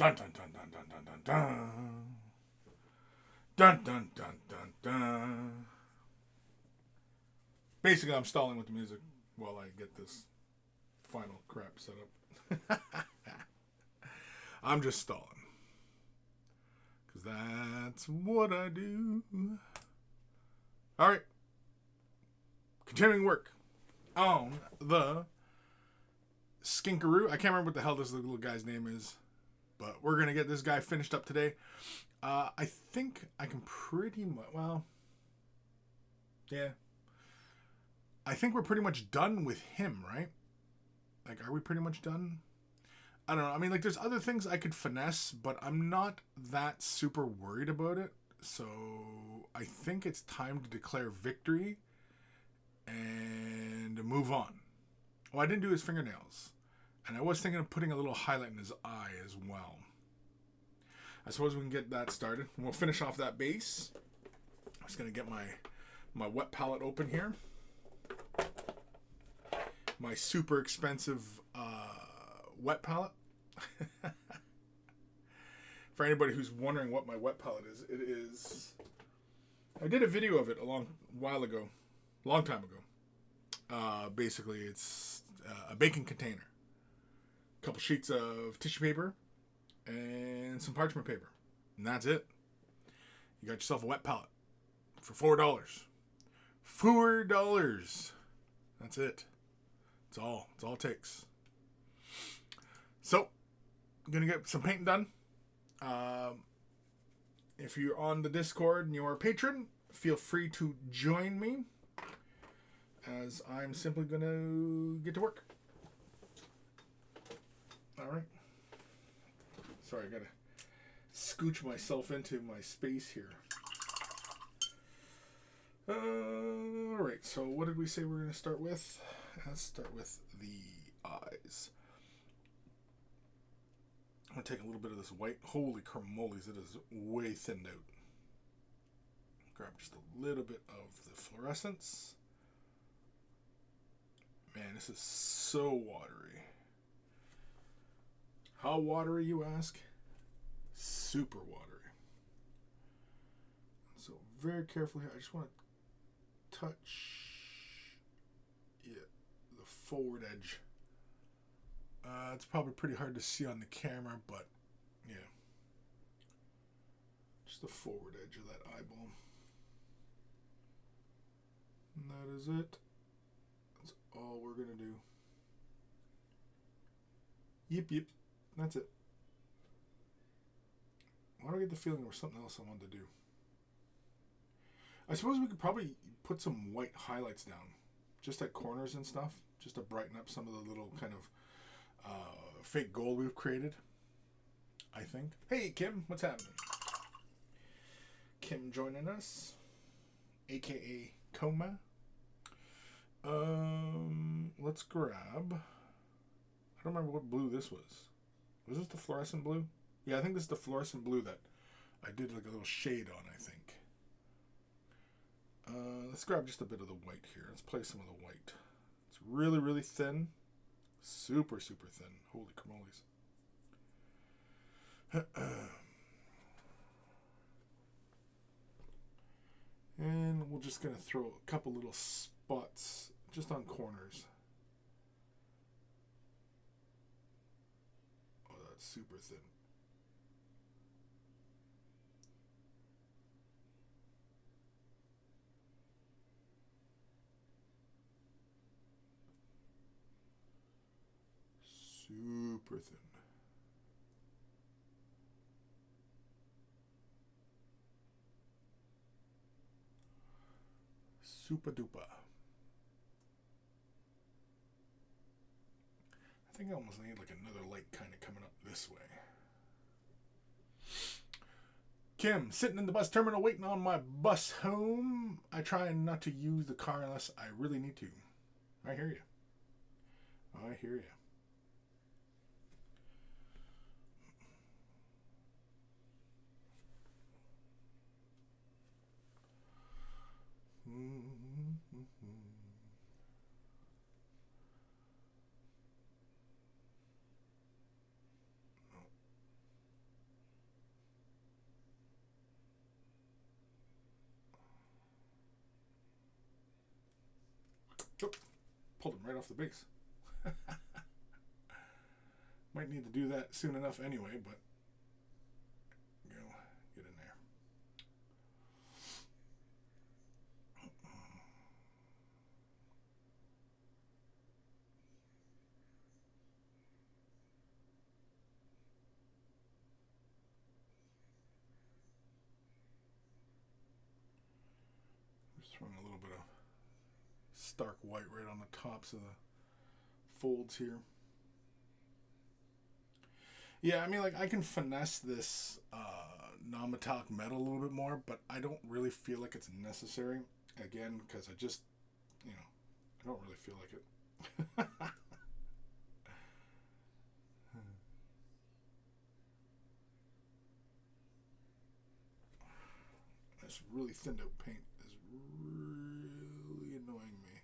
Dun dun dun dun dun dun dun dun. Dun dun dun dun dun. Basically, I'm stalling with the music while I get this final crap set up. I'm just stalling. Because that's what I do. Alright. Continuing work on the Skinkaroo. I can't remember what the hell this little guy's name is. But we're going to get this guy finished up today. I think I can pretty much... Well... Yeah. I think we're pretty much done with him, right? Like, are we pretty much done? I don't know. I mean, like, there's other things I could finesse, but I'm not that super worried about it. So, I think it's time to declare victory and move on. Oh, I didn't do his fingernails. And I was thinking of putting a little highlight in his eye as well. I suppose we can get that started. And we'll finish off that base. I'm just going to get my wet palette open here. My super expensive wet palette. For anybody who's wondering what my wet palette is, it is... I did a video of it a long time ago. Basically, it's a baking container. A couple sheets of tissue paper and some parchment paper. And that's it. You got yourself a wet palette for $4. $4. That's it. It's all it takes. So, I'm going to get some painting done. If you're on the Discord and you're a patron, feel free to join me, as I'm simply going to get to work. Alright. Sorry, I got to scooch myself into my space here. Alright, so what did we say we're going to start with? Let's start with the eyes. I'm going to take a little bit of this white. Holy cramoles, it is way thinned out. Grab just a little bit of the fluorescence. Man, this is so watery. How watery, you ask? Super watery. So very carefully, I just want to touch the forward edge. It's probably pretty hard to see on the camera, but yeah. Just the forward edge of that eyeball. And that is it. That's all we're going to do. Yep. That's it. Why do I get the feeling there was something else I wanted to do? I suppose we could probably put some white highlights down. Just at corners and stuff. Just to brighten up some of the little kind of fake gold we've created, I think. Hey, Kim, what's happening? Kim joining us, aka Coma. Let's grab... I don't remember what blue this was. Was this the fluorescent blue? Yeah, I think this is the fluorescent blue that I did like a little shade on, I think. Let's grab just a bit of the white here. Let's play some of the white. It's really, really thin. Super, super thin. Holy cramoles. And we're just going to throw a couple little spots just on corners. Oh, that's super thin. Super thin. Super duper. I think I almost need like another light kind of coming up this way. Kim, sitting in the bus terminal waiting on my bus home. I try not to use the car unless I really need to. I hear you. I hear you. Oh, pulled him right off the base. Might need to do that soon enough anyway, but you know, get in there. Just throwing a little bit of stark white right on the tops of the folds here. Yeah, I mean, like, I can finesse this non-metallic metal a little bit more, but I don't really feel like it's necessary. Again, because I just, you know, I don't really feel like it. This really thinned out paint is really annoying me.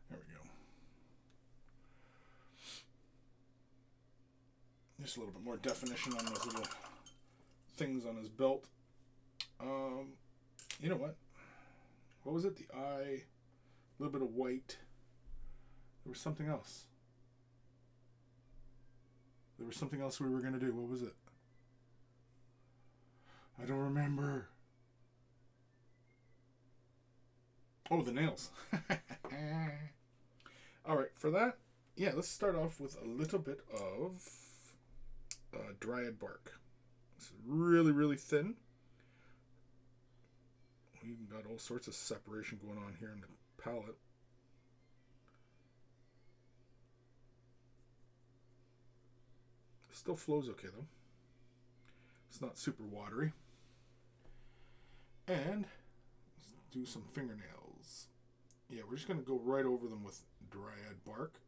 There we go. Just a little bit more definition on those little things on his belt. You know what? What was it? The eye, a little bit of white. There was something else. There was something else we were going to do. What was it? I don't remember. Oh, the nails. All right, for that, yeah, let's start off with a little bit of dryad bark. This is really, really thin. We've got all sorts of separation going on here in the palette. It still flows okay though. It's not super watery. And let's do some fingernails. Yeah, we're just going to go right over them with dryad bark.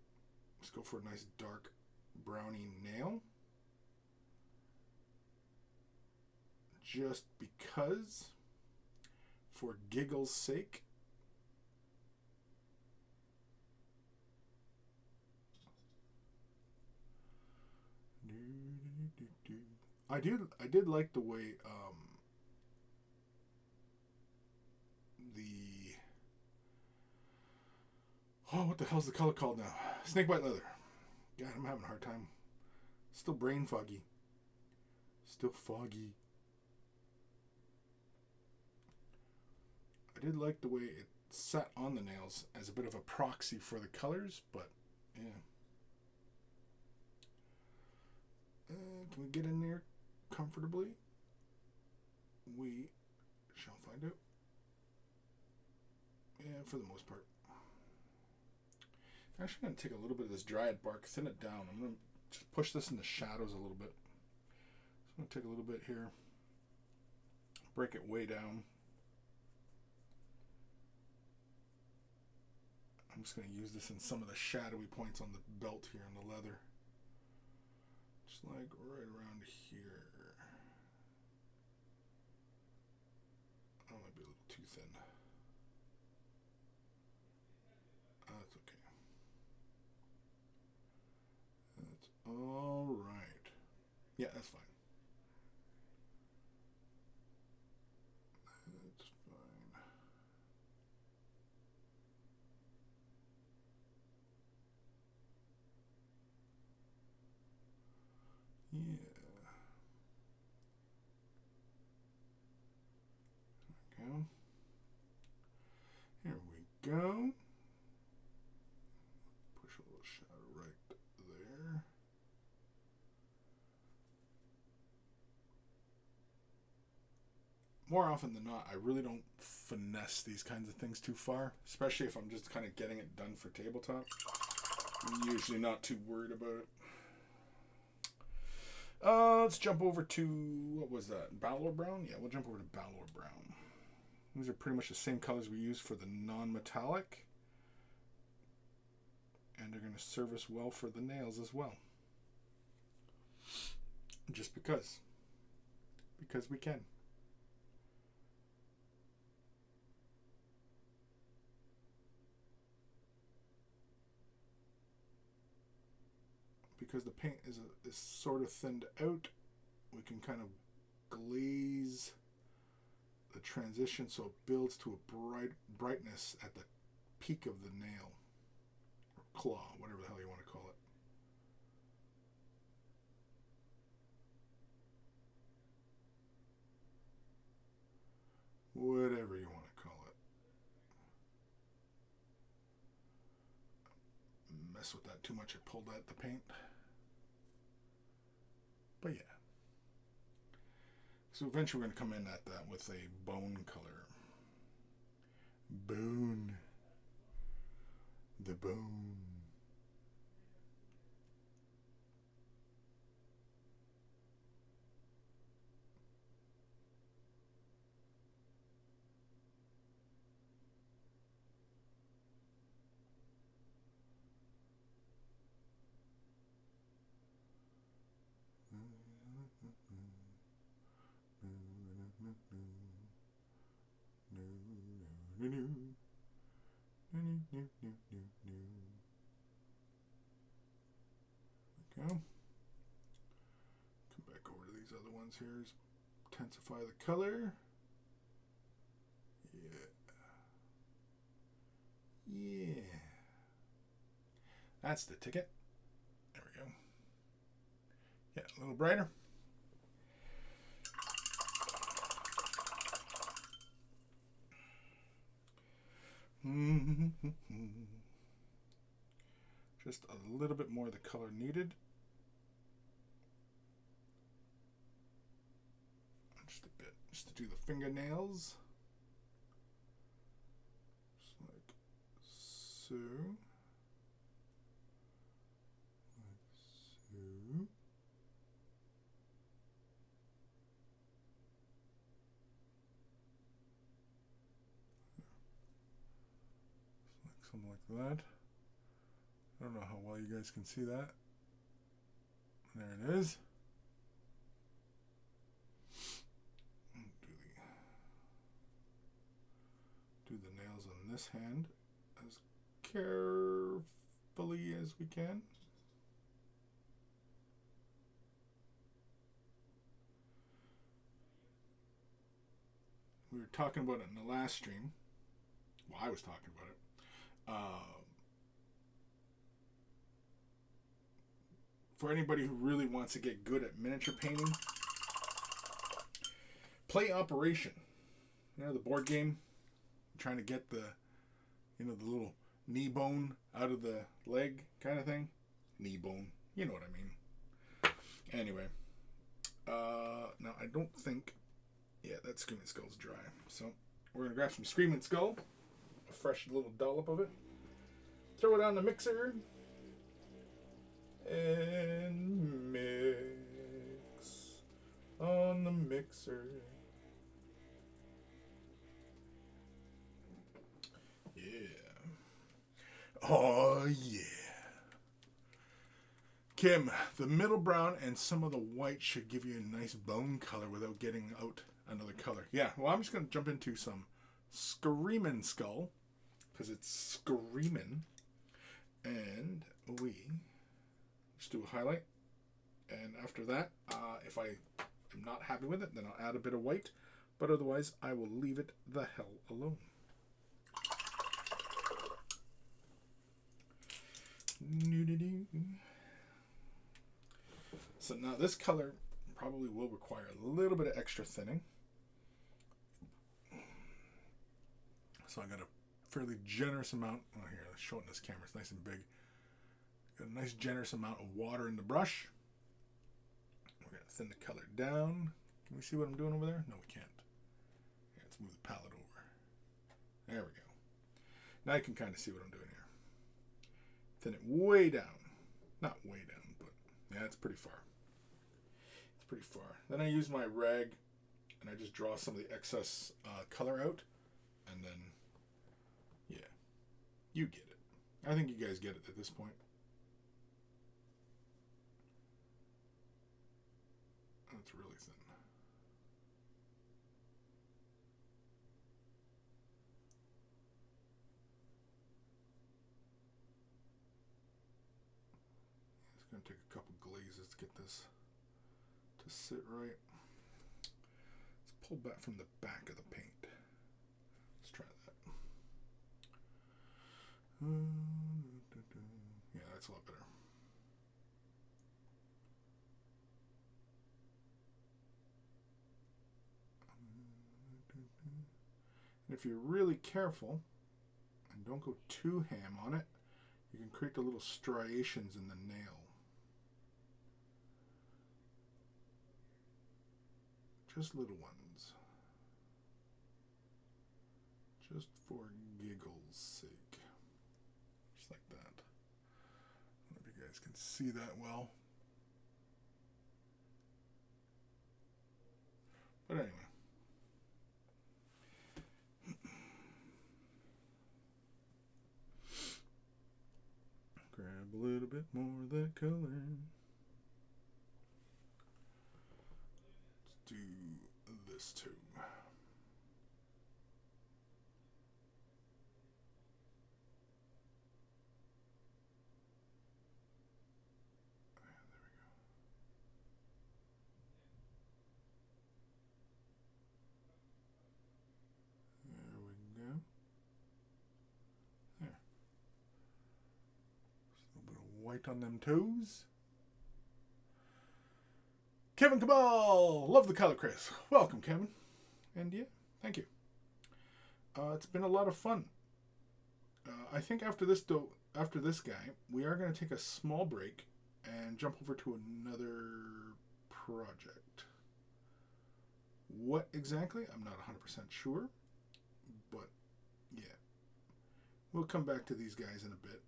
Let's go for a nice dark browny nail. Just because, for giggle's sake. I did like the way what the hell's the color called now? Snakebite leather. God, I'm having a hard time. Still brain foggy. Still foggy. I did like the way it sat on the nails as a bit of a proxy for the colors, but yeah. Can we get in there comfortably? We shall find out. Yeah, for the most part. I'm actually going to take a little bit of this dryad bark, thin it down. I'm going to just push this in the shadows a little bit. So I'm going to take a little bit here, break it way down. I'm just going to use this in some of the shadowy points on the belt here on the leather. Just like right around here. Oh, might be a little too thin. That's okay. That's all right. Yeah, that's fine. That's fine. Yeah. There we go. Here we go. Push a little shadow right there. More often than not, I really don't finesse these kinds of things too far, especially if I'm just kind of getting it done for tabletop. I'm usually not too worried about it. Let's jump over to, what was that, Balor Brown? Yeah, we'll jump over to Balor Brown. These are pretty much the same colors we use for the non-metallic. And they're going to serve us well for the nails as well. Just because. Because we can. Because the paint is sort of thinned out, we can kind of glaze the transition so it builds to a brightness at the peak of the nail or claw, whatever the hell you want to call it. Whatever you want to call it. Mess with that too much, I pulled out the paint. But yeah. So eventually we're going to come in at that with a bone color. Bone. The bone. Go. Come back over to these other ones here. Intensify the color. Yeah. That's the ticket. There we go. Yeah, a little brighter. Just a little bit more of the color needed. Just a bit, just to do the fingernails. Just like so. Like so. Something like that. I don't know how well you guys can see that. There it is. Do the nails on this hand as carefully as we can. We were talking about it in the last stream. Well, I was talking about it. For anybody who really wants to get good at miniature painting, play Operation. You know, the board game. Trying to get the, you know, the little knee bone out of the leg kind of thing. Knee bone. You know what I mean. Anyway. Now, I don't think... Yeah, that Screaming Skull's dry. So, we're going to grab some Screaming Skull. A fresh little dollop of it. Throw it on the mixer. And mix on the mixer. Yeah. Oh, yeah. Kim, the middle brown and some of the white should give you a nice bone color without getting out another color. Yeah, well, I'm just going to jump into some Screaming Skull, because it's screaming. And we just do a highlight. And after that, if I am not happy with it, then I'll add a bit of white. But otherwise, I will leave it the hell alone. So now this color probably will require a little bit of extra thinning. So I got a fairly generous amount. Oh, here, let's show it in this camera. It's nice and big. Got a nice generous amount of water in the brush. We're going to thin the color down. Can we see what I'm doing over there? No, we can't. Yeah, let's move the palette over. There we go. Now you can kind of see what I'm doing here. Thin it way down. Not way down, but yeah, it's pretty far. It's pretty far. Then I use my rag and I just draw some of the excess color out. And then, yeah, you get it. I think you guys get it at this point. That's really thin. It's going to take a couple glazes to get this to sit right. Let's pull back from the back of the paint. Let's try that. Yeah, that's a lot better. And if you're really careful and don't go too ham on it, you can create the little striations in the nail. Just little ones. Just for giggles' sake. Just like that. I don't know if you guys can see that well. But anyway. Grab a little bit more of that color. Let's do this too. White on them toes. Kevin Cabal, love the color, Chris. Welcome, Kevin. And yeah, thank you. It's been a lot of fun. I think after this guy, we are going to take a small break and jump over to another project. What exactly? I'm not 100% sure, but yeah, we'll come back to these guys in a bit.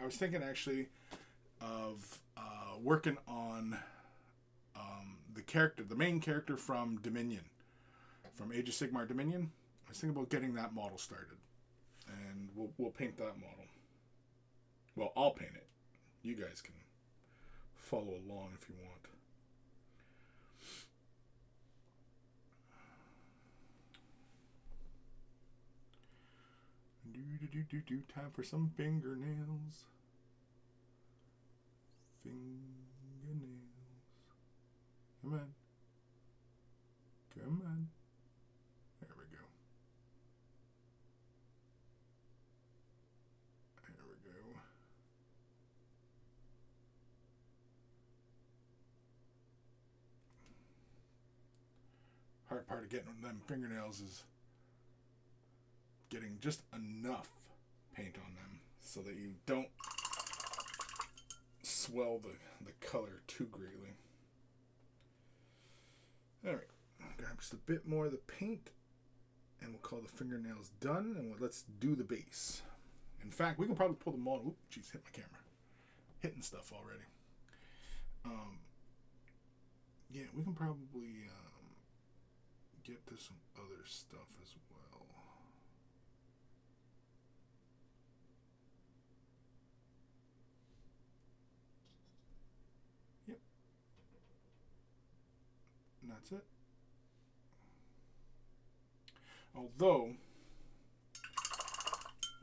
I was thinking actually of working on the main character from Dominion, from Age of Sigmar Dominion. I was thinking about getting that model started, and we'll paint that model. Well, I'll paint it. You guys can follow along if you want. Time for some fingernails. Fingernails. Come on. Come on. There we go. There we go. Hard part of getting them fingernails is getting just enough paint on them so that you don't swell the color too greatly. Alright, grab just a bit more of the paint and we'll call the fingernails done, and let's do the base. In fact, we can probably pull the model. Oop, jeez, hit my camera. Hitting stuff already. Yeah, we can probably get to some other stuff as well. Yep. And that's it. Although,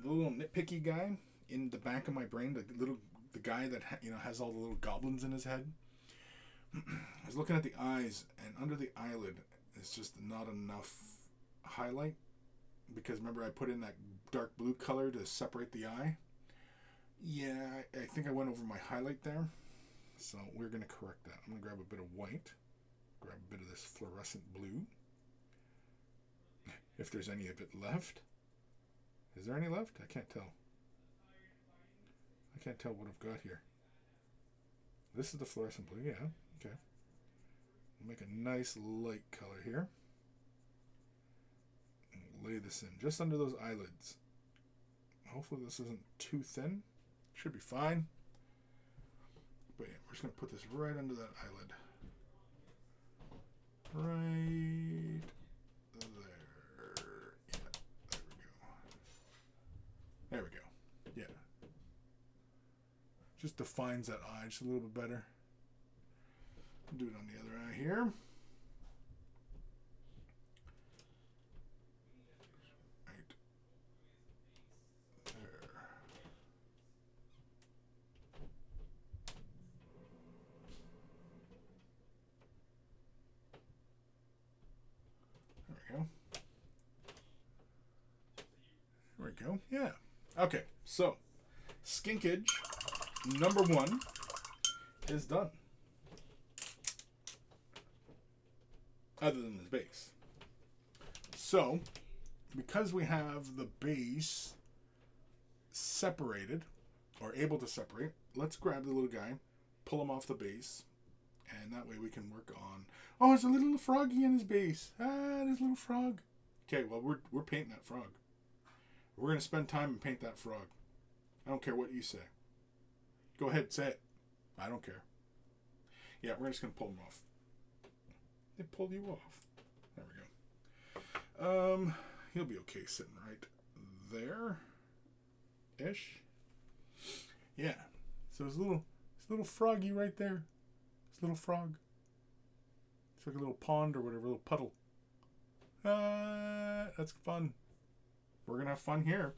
the little nitpicky guy in the back of my brain, the guy that has all the little goblins in his head, I was looking at the eyes, and under the eyelid is just not enough highlight, because remember I put in that dark blue color to separate the eye. Yeah, I think I went over my highlight there, so we're going to correct that. I'm going to grab a bit of white, grab a bit of this fluorescent blue, if there's any of it left. Is there any left? I can't tell. I can't tell what I've got here. This is the fluorescent blue, yeah, okay. We'll make a nice light color here. And lay this in just under those eyelids. Hopefully this isn't too thin. Should be fine. But yeah, we're just going to put this right under that eyelid. Right there. Yeah, there we go. There we go. Yeah. Just defines that eye just a little bit better. Do it on the other eye here. Right there. There we go. There we go. Yeah. Okay. So skinkage number 1 is done. Other than his base. So, because we have the base separated, or able to separate, let's grab the little guy, pull him off the base, and that way we can work on... Oh, there's a little froggy in his base. Ah, there's a little frog. Okay, well, we're painting that frog. We're going to spend time and paint that frog. I don't care what you say. Go ahead, say it. I don't care. Yeah, we're just going to pull him off. They pulled you off. There we go. He'll be okay sitting right there-ish. Yeah. So his little froggy right there. His little frog. It's like a little pond or whatever, a little puddle. That's fun. We're going to have fun here.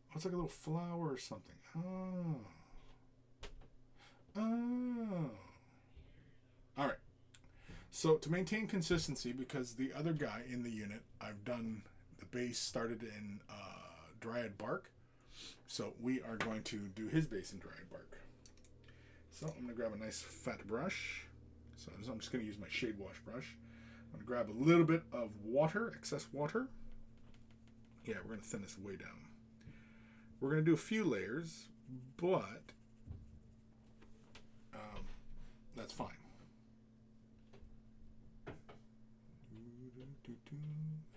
Oh, it's like a little flower or something. Oh. All right. So to maintain consistency, because the other guy in the unit, I've done the base started in dryad bark. So we are going to do his base in dryad bark. So I'm going to grab a nice fat brush. So I'm just going to use my shade wash brush. I'm going to grab a little bit of water, excess water. Yeah, we're going to thin this way down. We're going to do a few layers, but that's fine.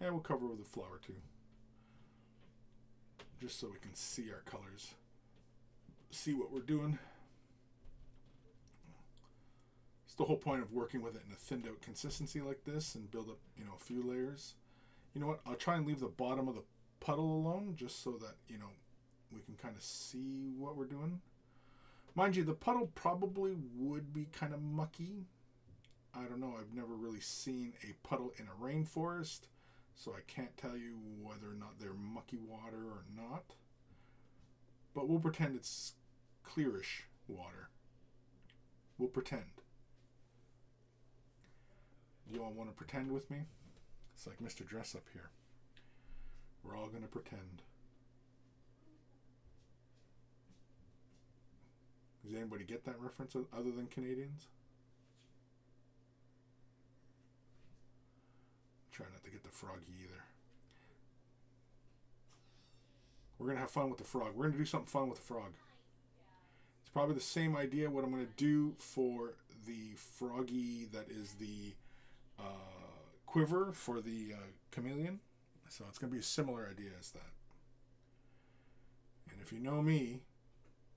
And we'll cover with the flower too. Just so we can see our colors. See what we're doing. It's the whole point of working with it in a thinned out consistency like this and build up, a few layers. You know what? I'll try and leave the bottom of the puddle alone just so that, we can kind of see what we're doing. Mind you, the puddle probably would be kind of mucky. I don't know. I've never really seen a puddle in a rainforest, so I can't tell you whether or not they're mucky water or not. But we'll pretend it's clearish water. We'll pretend. You all want to pretend with me? It's like Mr. Dress Up here. We're all going to pretend. Does anybody get that reference other than Canadians? Try not to get the froggy either. We're going to have fun with the frog. We're going to do something fun with the frog. It's probably the same idea what I'm going to do for the froggy that is the quiver for the chameleon. So it's going to be a similar idea as that. And if you know me,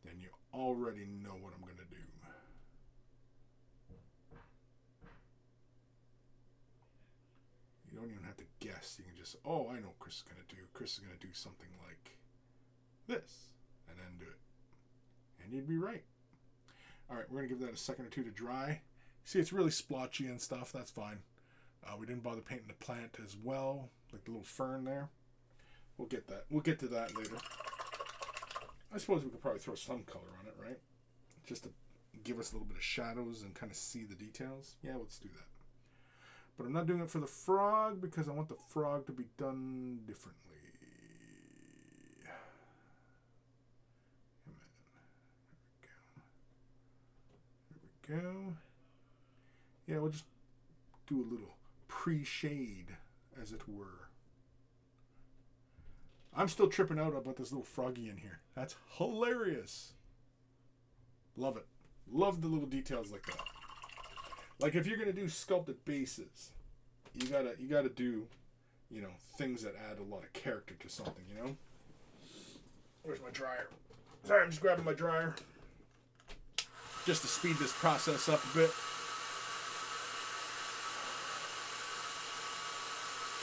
then you already know what I'm going to do. You don't even have to guess. You can just, oh, I know what Chris is going to do. Chris is going to do something like this, and then do it. And you'd be right. All right, we're going to give that a second or two to dry. See, it's really splotchy and stuff. That's fine. We didn't bother painting the plant as well, like the little fern there. We'll get that. We'll get to that later. I suppose we could probably throw some color on it, right? Just to give us a little bit of shadows and kind of see the details. Yeah, let's do that. But I'm not doing it for the frog because I want the frog to be done differently. There we go. Yeah, we'll just do a little pre-shade, as it were. I'm still tripping out about this little froggy in here. That's hilarious. Love it. Love the little details like that. Like if you're gonna do sculpted bases, you gotta do, things that add a lot of character to something, Where's my dryer? Sorry, I'm just grabbing my dryer. Just to speed this process up a bit.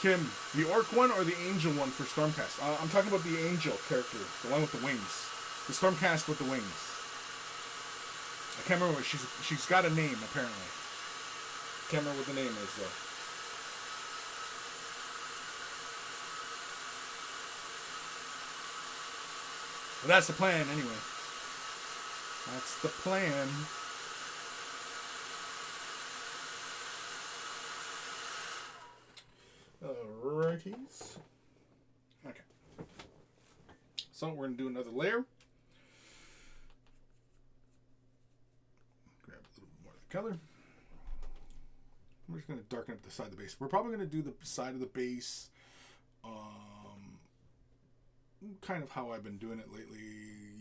Kim, the orc one or the angel one for Stormcast? I'm talking about the angel character, the one with the wings. The Stormcast with the wings. I can't remember what she's got a name apparently. Can't remember what the name is though. But that's the plan anyway. That's the plan. Alrighties. Okay. So we're going to do another layer. more of the color. I'm just going to darken up the side of the base. We're probably going to do the side of the base kind of how I've been doing it lately,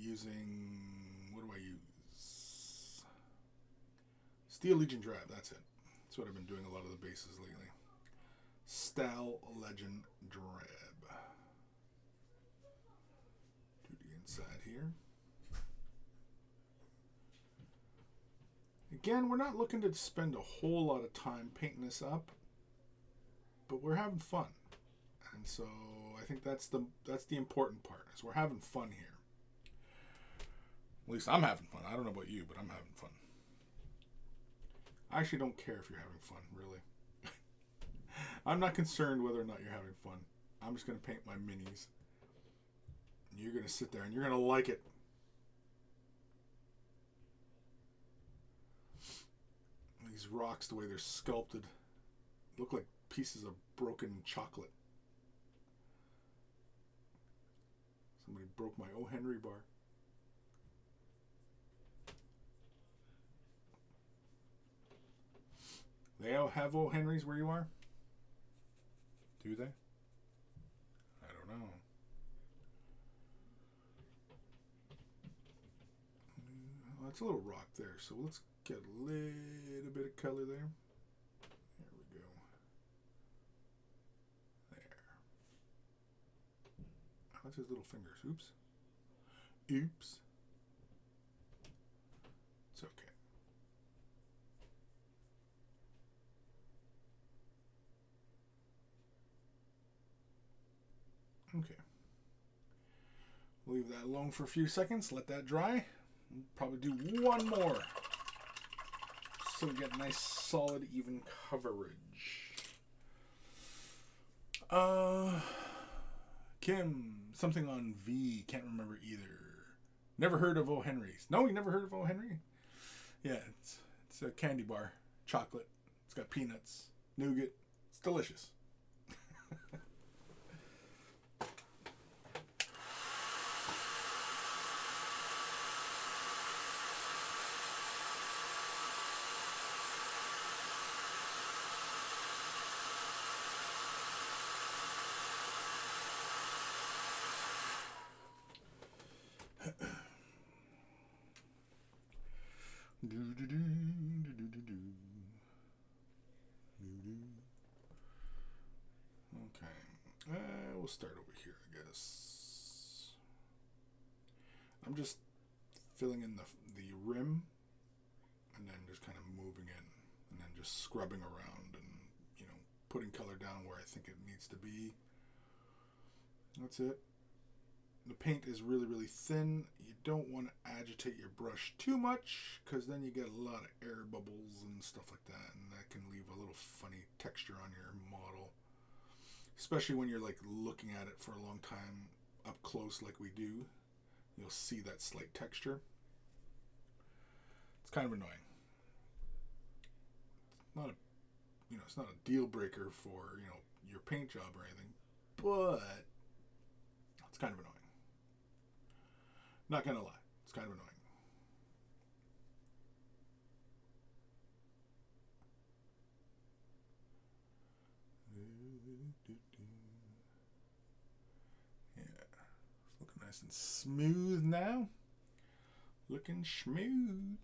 using, what do I use? Steel Legion Drab, that's it. That's what I've been doing a lot of the bases lately. Steel Legion Drab. Do the inside here. Again, we're not looking to spend a whole lot of time painting this up, but we're having fun. And so I think that's the important part, is we're having fun here. At least I'm having fun. I don't know about you, but I'm having fun. I actually don't care if you're having fun, really. I'm not concerned whether or not you're having fun. I'm just going to paint my minis. And you're going to sit there and you're going to like it. These rocks, the way they're sculpted, look like pieces of broken chocolate. Somebody broke my O. Henry bar. They all have O. Henrys where you are? Do they? I don't know. Oh, that's a little rock there, so let's get a little bit of color there. There we go. There. Oh, that's his little fingers. Oops. Oops. It's okay. Okay. Leave that alone for a few seconds. Let that dry. We'll probably do one more, so we get nice, solid, even coverage. Kim, something on V. Can't remember either. Never heard of O. Henry's. No, you never heard of O. Henry? Yeah, it's a candy bar. Chocolate. It's got peanuts, nougat. It's delicious. Okay, we'll start over here, I guess. I'm just filling in the rim, and then just kind of moving in, and then just scrubbing around, and putting color down where I think it needs to be. That's it. The paint is really, really thin. You don't want to agitate your brush too much, because then you get a lot of air bubbles and stuff like that, and that can leave a little funny texture on your model, especially when you're like looking at it for a long time up close like we do. You'll see that slight texture. It's kind of annoying. It's not a deal breaker for your paint job or anything, but it's kind of annoying. Not gonna lie, it's kind of annoying. Yeah, it's looking nice and smooth now. Looking smooth.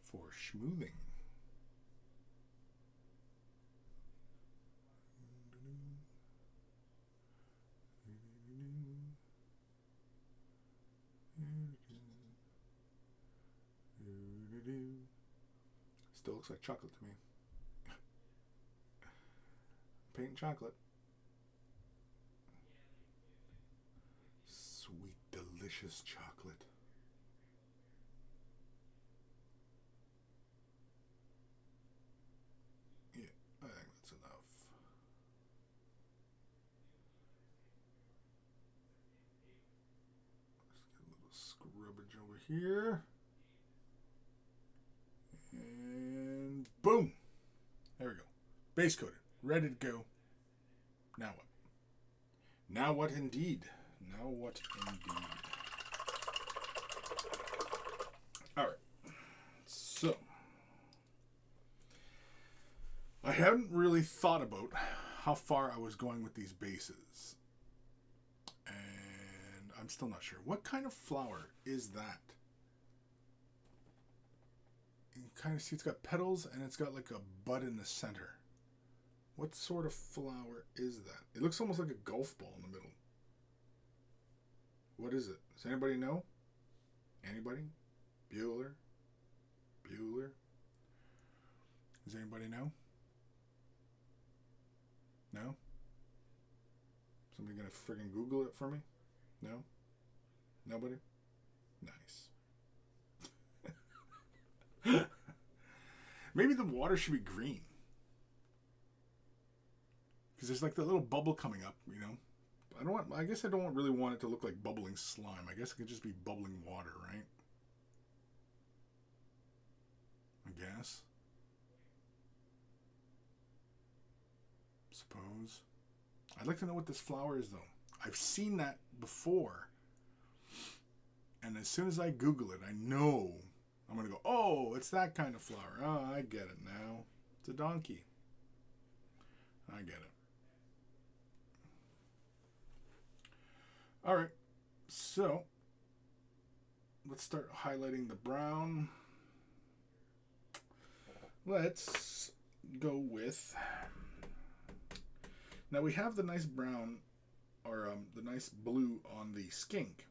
For schmoothing. Still looks like chocolate to me. Paint chocolate. Sweet, delicious chocolate. Yeah, I think that's enough. Let's get a little scrubbage over here. And boom. There we go. Base coated. Ready to go. Now what? Now what indeed? Now what indeed? Alright. I hadn't really thought about how far I was going with these bases. And I'm still not sure. What kind of flower is that? You kind of see it's got petals and it's got like a bud in the center. What sort of flower is that? It looks almost like a golf ball in the middle. What is it? Does anybody know? Anybody? Bueller? Bueller? Does anybody know? No? Somebody gonna friggin' Google it for me? No? Nobody? Nice. Maybe the water should be green. Because there's like that little bubble coming up, you know? I guess I don't really want it to look like bubbling slime. I guess it could just be bubbling water, right? I guess. Suppose. I'd like to know what this flower is, though. I've seen that before. And as soon as I Google it, I know I'm going to go, oh, it's that kind of flower. Oh, I get it now. It's a donkey. I get it. All right, so let's start highlighting the brown. Let's go with, now we have the nice brown, or the nice blue on the skink.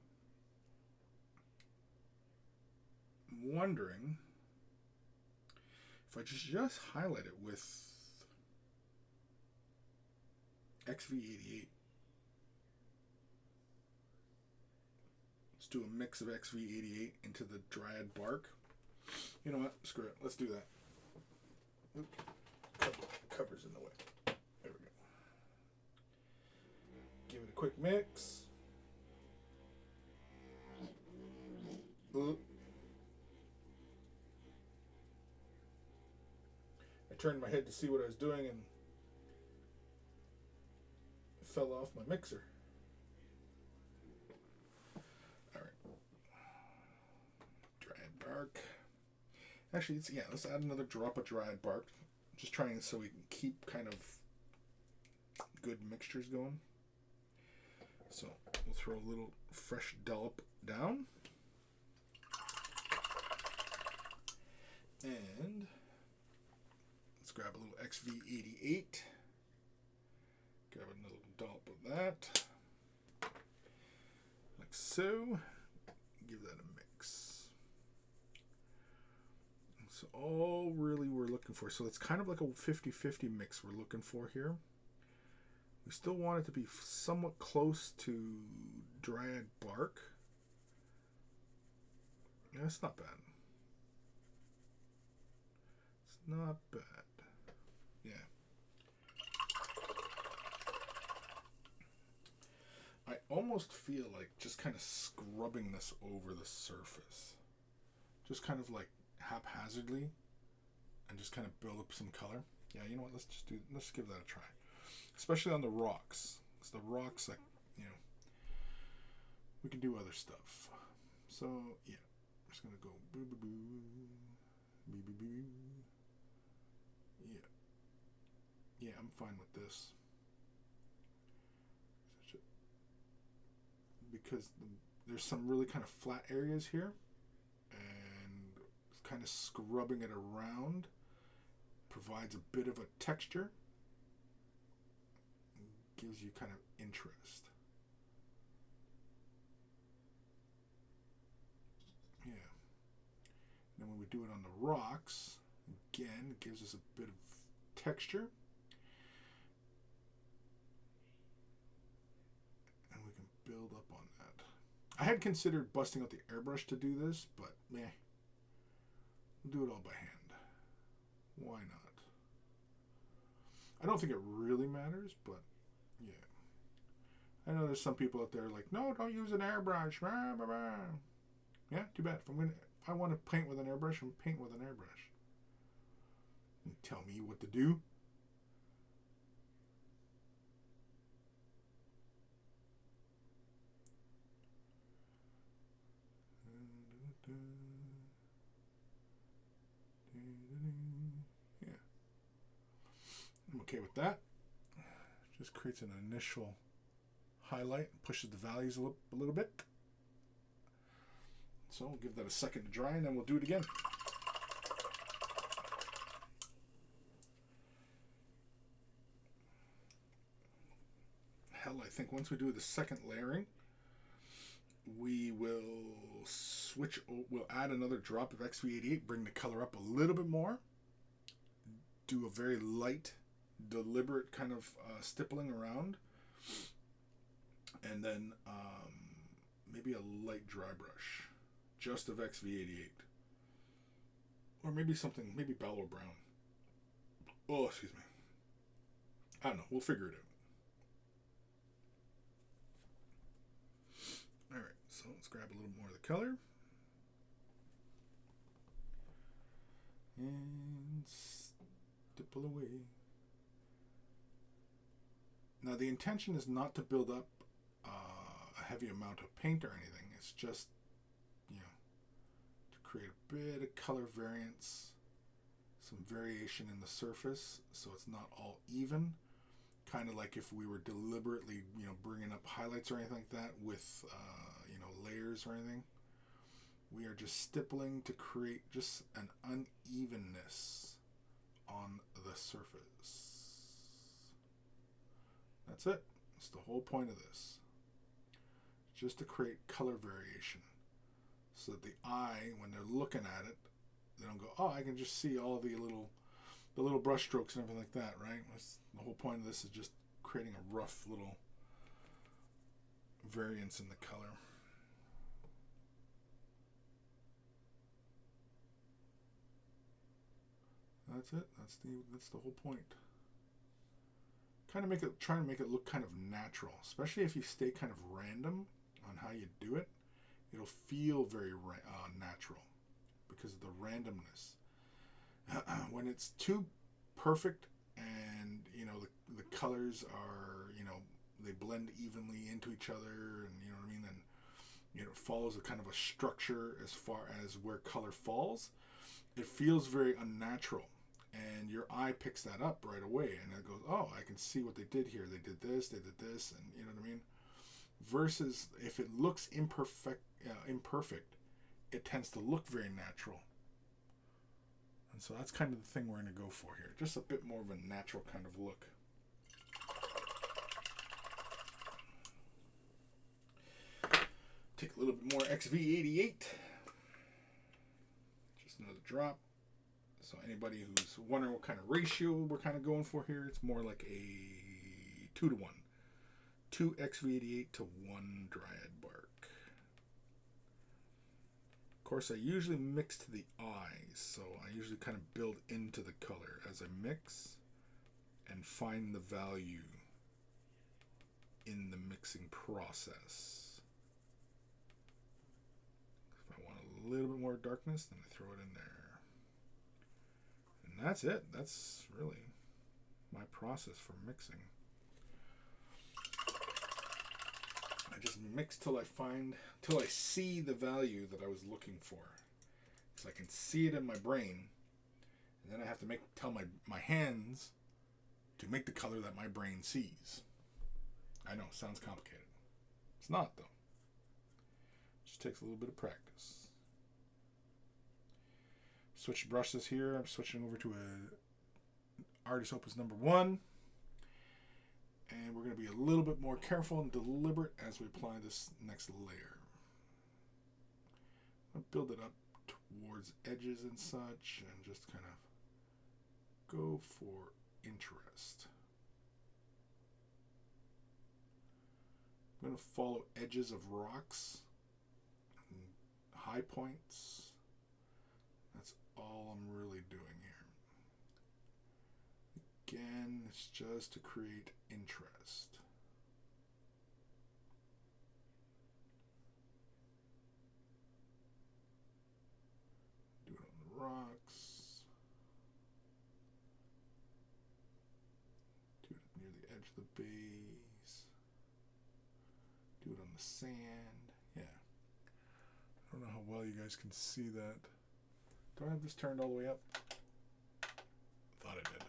I'm wondering if I just highlight it with XV88. Do a mix of XV88 into the Dryad bark. You know what? Screw it. Let's do that. Oop. Cover's in the way. There we go. Give it a quick mix. Oop. I turned my head to see what I was doing and it fell off my mixer. Bark. Actually, let's add another drop of Dryad bark. Just trying so we can keep kind of good mixtures going. So we'll throw a little fresh dollop down. And let's grab a little XV88. Grab another dollop of that. Like so. Give that a mix. So all really we're looking for. So it's kind of like a 50-50 mix we're looking for here. We still want it to be somewhat close to Dryad bark. Yeah, it's not bad. It's not bad. Yeah. I almost feel like just kind of scrubbing this over the surface. Just kind of like haphazardly and just kind of build up some color. Yeah, you know what, let's give that a try. Especially on the rocks. It's the rocks that, you know, we can do other stuff. So yeah, I'm just gonna go boo boo boo boo boo boo. Yeah, I'm fine with this. Because there's some really kind of flat areas here, and kind of scrubbing it around provides a bit of a texture, gives you kind of interest. Yeah. And then when we do it on the rocks, again, it gives us a bit of texture. And we can build up on that. I had considered busting out the airbrush to do this, but meh. We'll do it all by hand. Why not? I don't think it really matters, but yeah. I know there's some people out there like, no, don't use an airbrush. Rah, rah, rah. Yeah, too bad. If I want to paint with an airbrush, I'm paint with an airbrush. You tell me what to do. Yeah. okay with that. Just creates an initial highlight, pushes the values a little bit. So we'll give that a second to dry, and then we'll do it again. Hell, I think once we do the second layering, we will we'll add another drop of XV88, bring the color up a little bit more, do a very light, deliberate kind of stippling around, and then maybe a light dry brush, just of XV88. Or maybe something, maybe Balor Brown. Oh, excuse me. I don't know, we'll figure it out. Alright, so let's grab a little more of the color. And stipple away. Now the intention is not to build up a heavy amount of paint or anything. It's just, you know, to create a bit of color variance, some variation in the surface so it's not all even. Kind of like if we were deliberately, you know, bringing up highlights or anything like that with, you know, layers or anything. We are just stippling to create just an unevenness on the surface. That's it. That's the whole point of this. Just to create color variation so that the eye, when they're looking at it, they don't go, oh, I can just see all the little brush strokes and everything like that, right? The whole point of this is just creating a rough little variance in the color. That's it. That's the whole point. Trying to make it look kind of natural, especially if you stay kind of random on how you do it. It'll feel very natural because of the randomness. When it's too perfect and, you know, the colors are, you know, they blend evenly into each other, and, you know what I mean, and, you know, it follows a kind of a structure as far as where color falls, it feels very unnatural, and your eye picks that up right away, and it goes, oh, I can see what they did here. They did this, and you know what I mean? Versus if it looks imperfect, it tends to look very natural. And so that's kind of the thing we're going to go for here. Just a bit more of a natural kind of look. Take a little bit more XV88. Just another drop. So anybody who's wondering what kind of ratio we're kind of going for here, it's more like a 2 to 1. 2 XV88 to 1 Dryad bark. Of course, I usually mix to the eyes, so I usually kind of build into the color as I mix and find the value in the mixing process. If I want a little bit more darkness, then I throw it in there. And that's it. That's really my process for mixing. I just mix till I see the value that I was looking for. So I can see it in my brain, and then I have to tell my hands to make the color that my brain sees. I know, sounds complicated. It's not, though. It just takes a little bit of practice. Switch brushes here. I'm switching over to a Artist Opus number 1. And we're going to be a little bit more careful and deliberate as we apply this next layer. I'll build it up towards edges and such, and just kind of go for interest. I'm going to follow edges of rocks, and high points. That's all I'm really doing here. Again, it's just to create interest. Do it on the rocks. Do it near the edge of the base. Do it on the sand. Yeah. I don't know how well you guys can see that. Do I have this turned all the way up? Thought I did.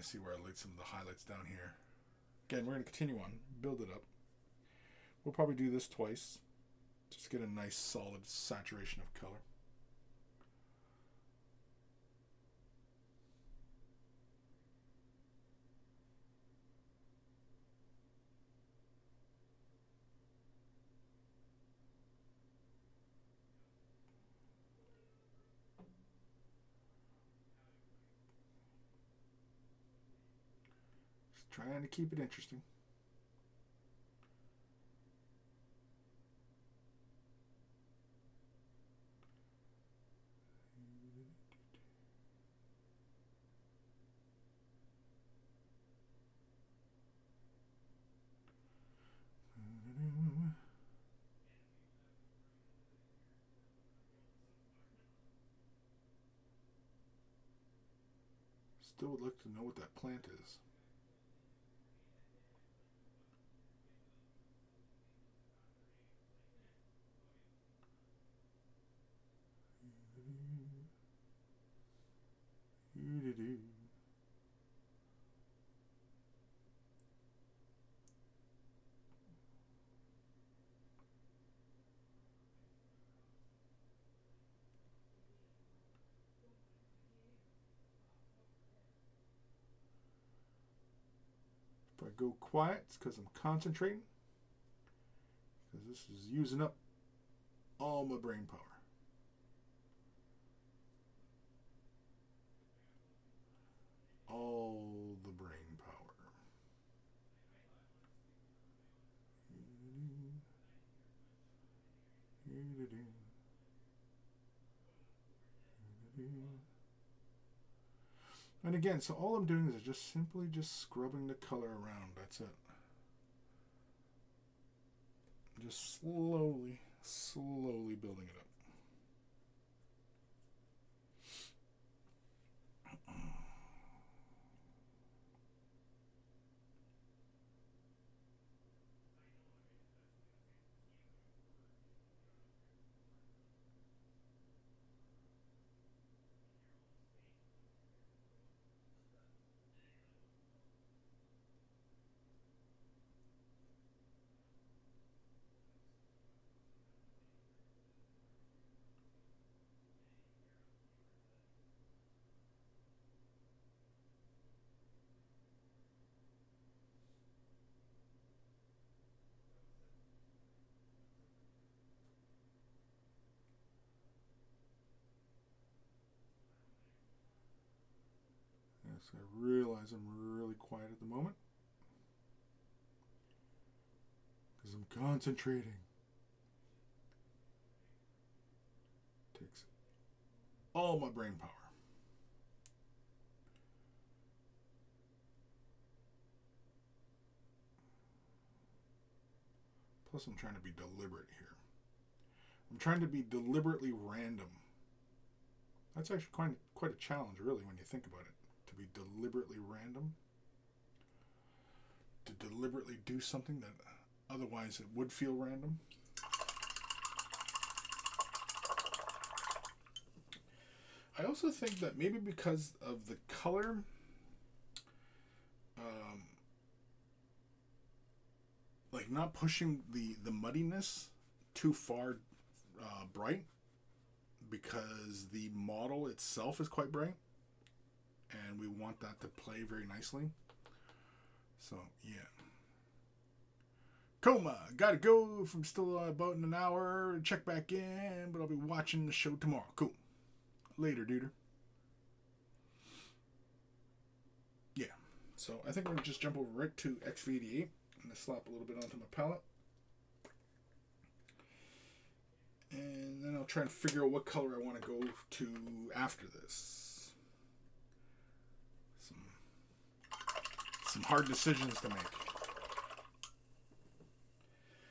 see where I laid some of the highlights down here. Again, we're going to continue on, build it up. We'll probably do this twice. Just get a nice solid saturation of color. Just trying to keep it interesting. Still would like to know what that plant is. If I go quiet, it's because I'm concentrating. Because this is using up all my brain power. All the brain power. And again, so all I'm doing is just simply just scrubbing the color around. That's it. Just slowly, slowly building it up. Yes, I realize I'm really quiet at the moment. Because I'm concentrating. Takes all my brain power. Plus I'm trying to be deliberate here. I'm trying to be deliberately random. That's actually quite a challenge, really, when you think about it. To be deliberately random. To deliberately do something that otherwise it would feel random. I also think that maybe because of the color, like not pushing the muddiness too far bright, because the model itself is quite bright and we want that to play very nicely. So yeah, coma, gotta go from still about an hour. Check back in, but I'll be watching the show tomorrow. Cool. Later, duder. Yeah, so I think we're gonna just jump over right to XV88. I'm gonna slap a little bit onto my palette, and then I'll try and figure out what color I want to go to after this. Some hard decisions to make.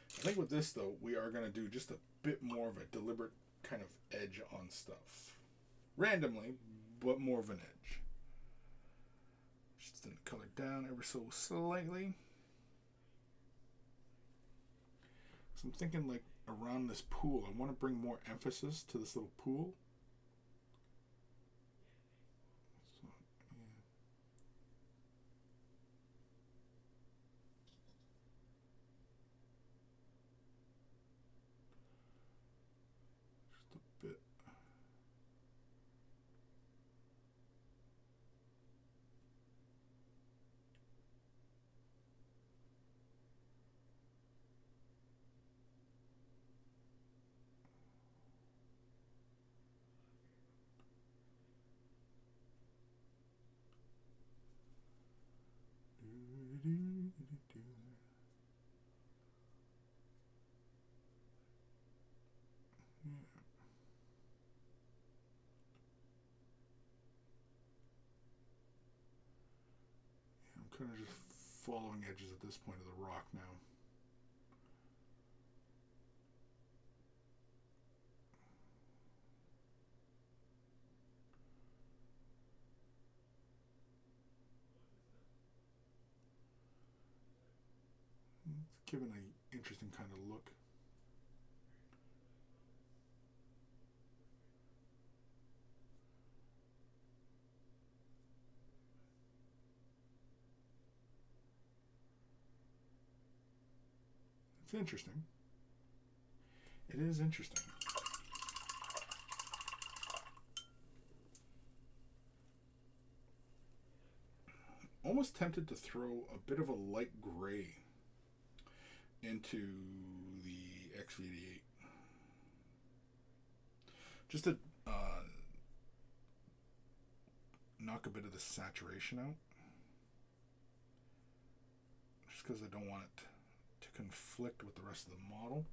I think with this, though, we are going to do just a bit more of a deliberate kind of edge on stuff. Randomly, but more of an edge. Just thin the color down ever so slightly. So I'm thinking like around this pool, I want to bring more emphasis to this little pool. So, kind of just following edges at this point of the rock now. It's given an interesting kind of look. It's interesting. It is interesting. Almost tempted to throw a bit of a light gray into the X88. Just to knock a bit of the saturation out. Just because I don't want it to conflict with the rest of the model.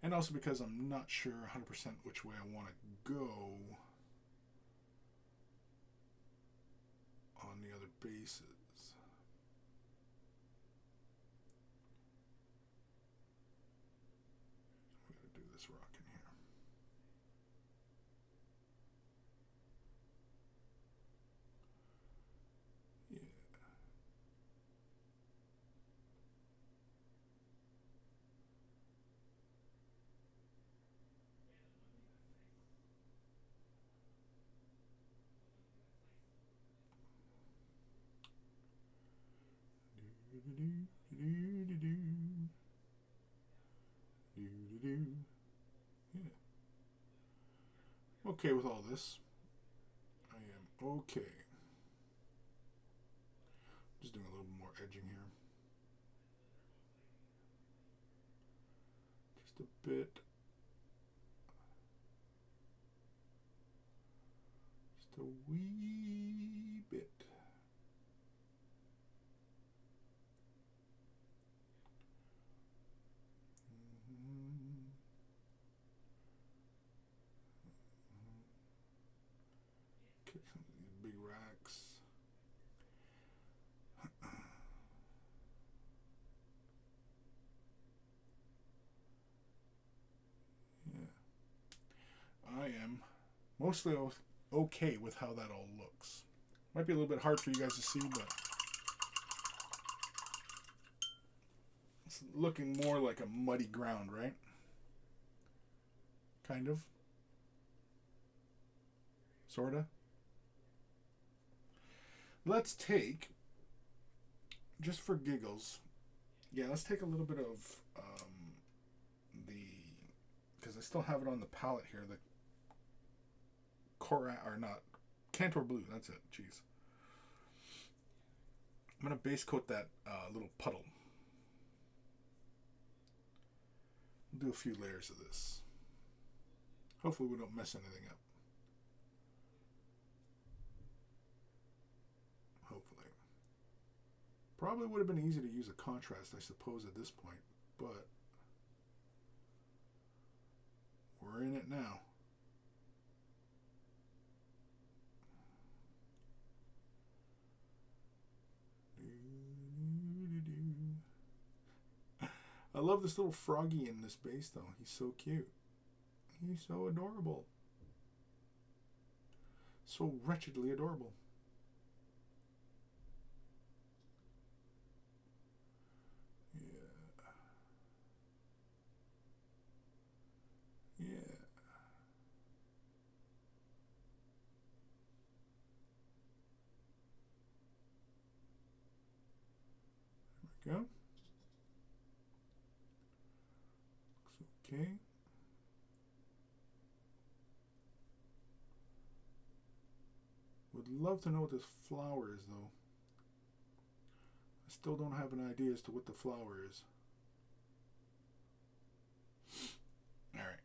And also because I'm not sure 100% which way I want to go on the other bases. We gotta do this rock in here. Yeah. Yeah. Okay with all this. I am okay. Just doing a little more edging here. Just a bit. Just a wee bit. Get some of these big racks. Yeah. I am mostly okay with how that all looks. Might be a little bit hard for you guys to see, but it's looking more like a muddy ground, right? Kind of. Sorta. Let's take, just for giggles, yeah, let's take a little bit of because I still have it on the palette here, the Cantor Blue, that's it, jeez. I'm going to base coat that little puddle. We'll do a few layers of this. Hopefully we don't mess anything up. Hopefully. Probably would have been easy to use a contrast, I suppose, at this point, but we're in it now. I love this little froggy in this base, though. He's so cute. He's so adorable. So wretchedly adorable. Yeah. Yeah. There we go. Looks okay. Would love to know what this flower is, though. I still don't have an idea as to what the flower is. Alright.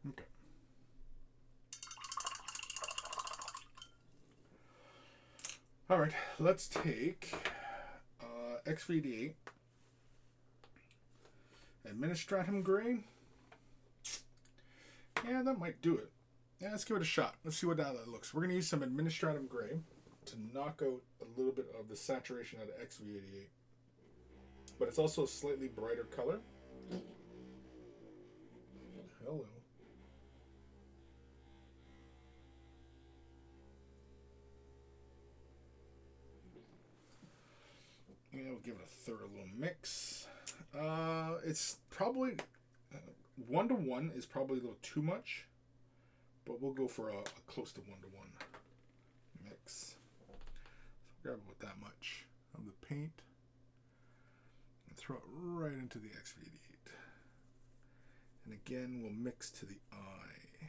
Okay. Alright, let's take X88, Administratum Gray. Yeah, that might do it. Yeah, let's give it a shot. Let's see what that looks. We're going to use some administrative gray to knock out a little bit of the saturation out of XV88. But it's also a slightly brighter color. Hello. Yeah, we'll give it a thorough little mix. It's probably 1-to-1 is probably a little too much, but we'll go for a close to 1-to-1 mix. So grab about that much of the paint and throw it right into the XV88. And again, we'll mix to the eye.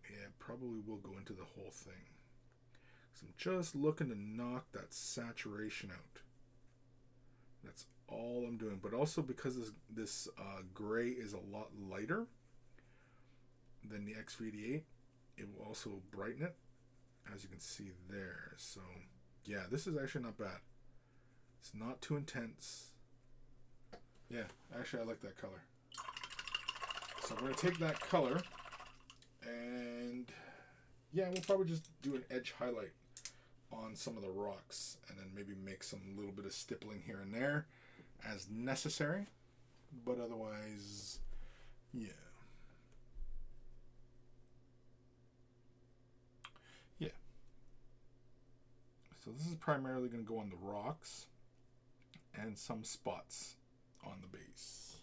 Yeah, probably will go into the whole thing. So I'm just looking to knock that saturation out. That's all I'm doing. But also because this gray is a lot lighter than the XV88, it will also brighten it, as you can see there. So yeah, this is actually not bad. It's not too intense. Yeah, actually I like that color. So we're going to take that color and yeah, we'll probably just do an edge highlight on some of the rocks and then maybe make some little bit of stippling here and there as necessary, but otherwise, yeah. So this is primarily going to go on the rocks and some spots on the base.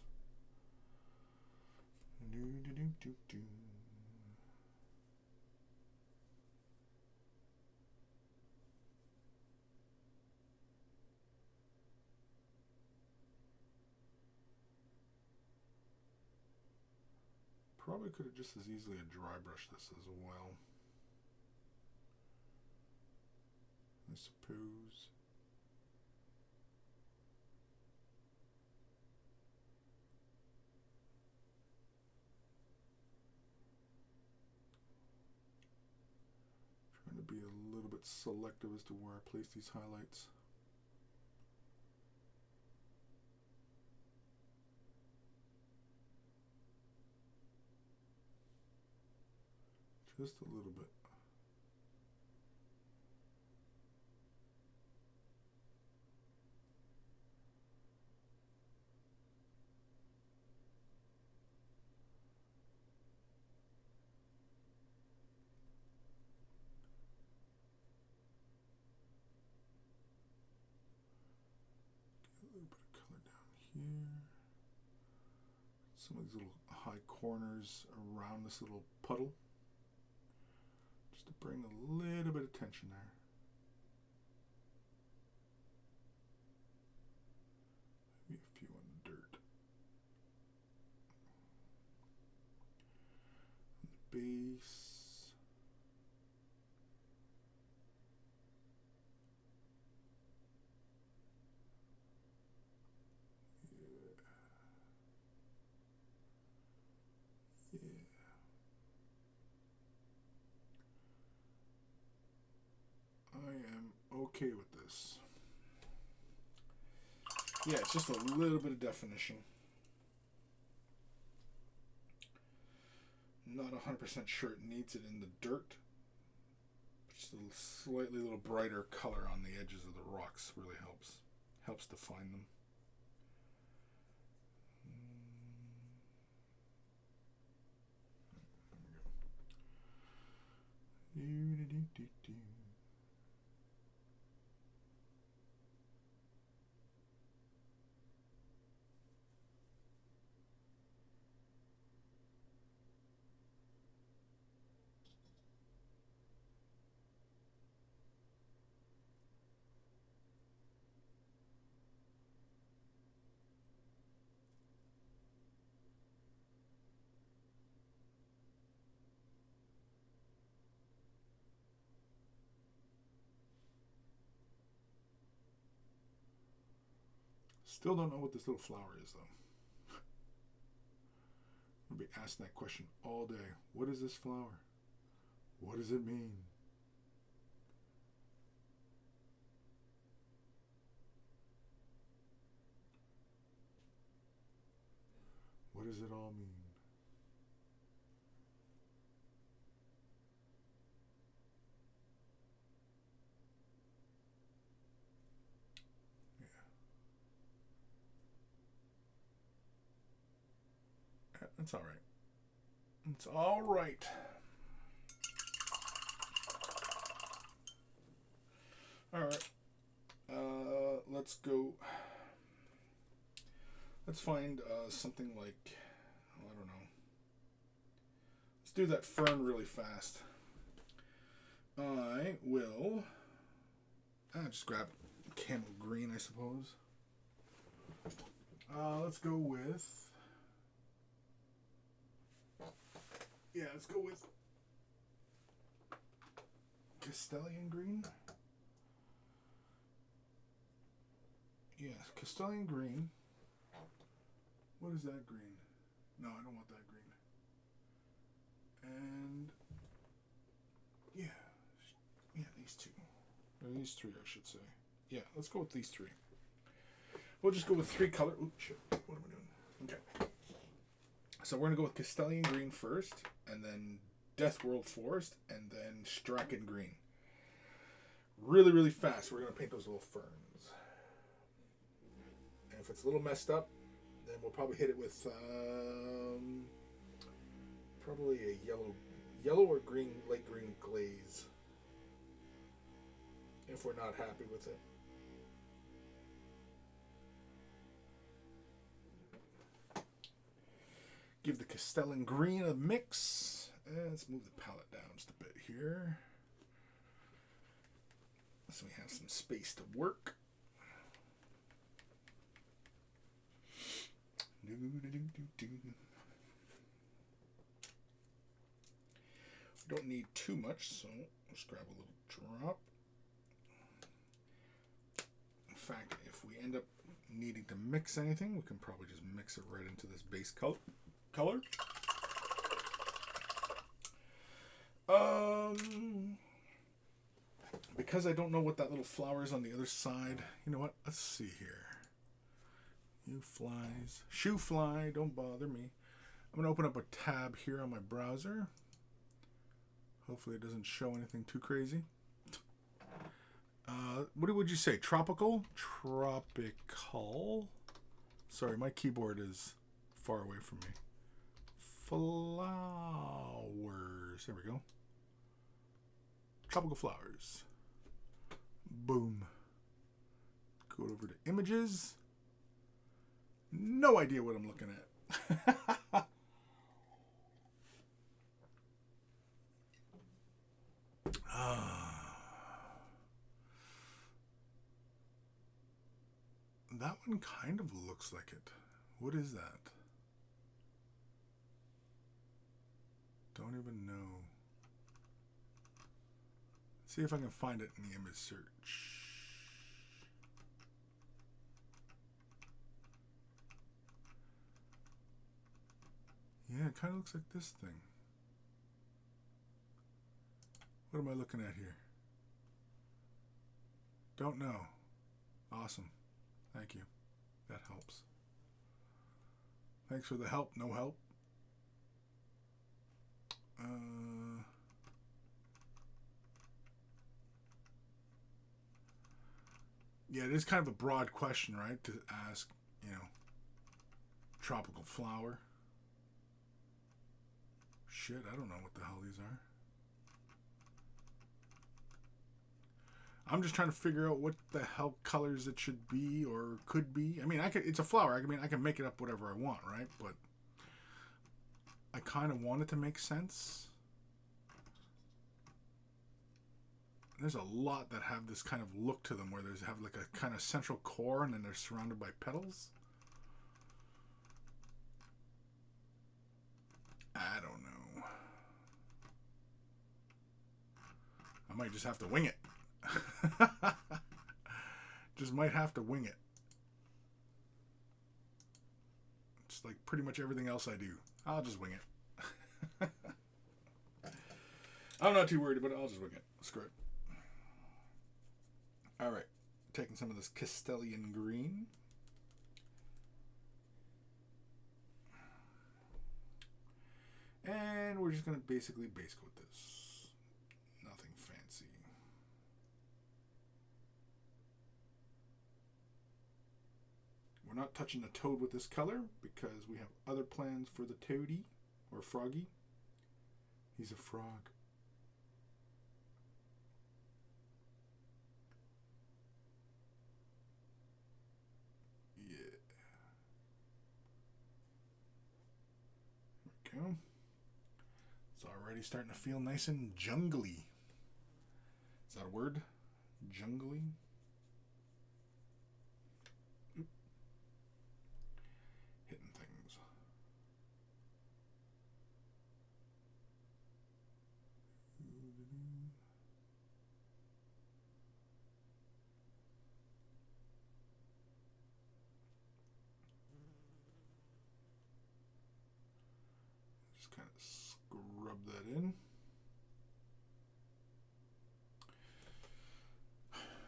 Probably could have just as easily dry brushed this as well, I suppose. Trying to be a little bit selective as to where I place these highlights. Just a little bit. Get a little bit of color down here. Some of these little high corners around this little puddle. Just to bring a little bit of tension there. Maybe a few on the dirt. On the base. Yeah. I am okay with this. Yeah, it's just a little bit of definition. Not 100% sure it needs it in the dirt. Just a slightly little brighter color on the edges of the rocks really helps. Helps define them. Still don't know what this little flower is, though. I'll be asking that question all day. What is this flower? What does it mean? What does it all mean? It's all right. It's all right. All right. Let's go. Let's find something like, oh, I don't know. Let's do that fern really fast. I will just grab camel green, I suppose. Let's go with, let's go with Castellian green. Yes, Castellian green. What is that green? No, I don't want that green. And these two. Or these three, I should say. Yeah, let's go with these three. We'll just go with three color. Oops, shit. What am I doing? Okay. So we're gonna go with Castellian green first, and then Death World Forest, and then Strachan green. Really, really fast. We're gonna paint those little ferns. And if it's a little messed up, then we'll probably hit it with probably a yellow or green, light green glaze. If we're not happy with it. Give the Castellan green a mix. And let's move the palette down just a bit here. So we have some space to work. We don't need too much, so let's grab a little drop. In fact, if we end up needing to mix anything, we can probably just mix it right into this base color. Because I don't know what that little flower is on the other side, you know what? Let's see here. You flies. Shoo fly, don't bother me. I'm going to open up a tab here on my browser. Hopefully it doesn't show anything too crazy. What would you say? Tropical? Tropical. Sorry, my keyboard is far away from me. Flowers. There we go. Tropical flowers. Boom. Go over to images. No idea what I'm looking at. That one kind of looks like it. What is that? Don't even know. Let's see if I can find it in the image search. Yeah, it kind of looks like this thing. What am I looking at here? Don't know. Awesome. Thank you. That helps. Thanks for the help. No help. Yeah, it is kind of a broad question, right? To ask, tropical flower. Shit, I don't know what the hell these are. I'm just trying to figure out what the hell colors it should be or could be. I mean, it's a flower. I can make it up whatever I want, right? But I kind of want it to make sense. There's a lot that have this kind of look to them where they have like a kind of central core and then they're surrounded by petals. I don't know. I might just have to wing it. Just might have to wing it. It's like pretty much everything else I do. I'll just wing it. I'm not too worried about it. I'll just wing it. Screw it. Alright. Taking some of this Castellian green. And we're just going to basically base coat this. Nothing fancy. we're not touching the toad with this color because we have other plans for the toady or froggy. He's a frog. Yeah. There we go. It's already starting to feel nice and jungly. Is that a word? Jungly? Oop. Hitting things. Just kind of scrub that in.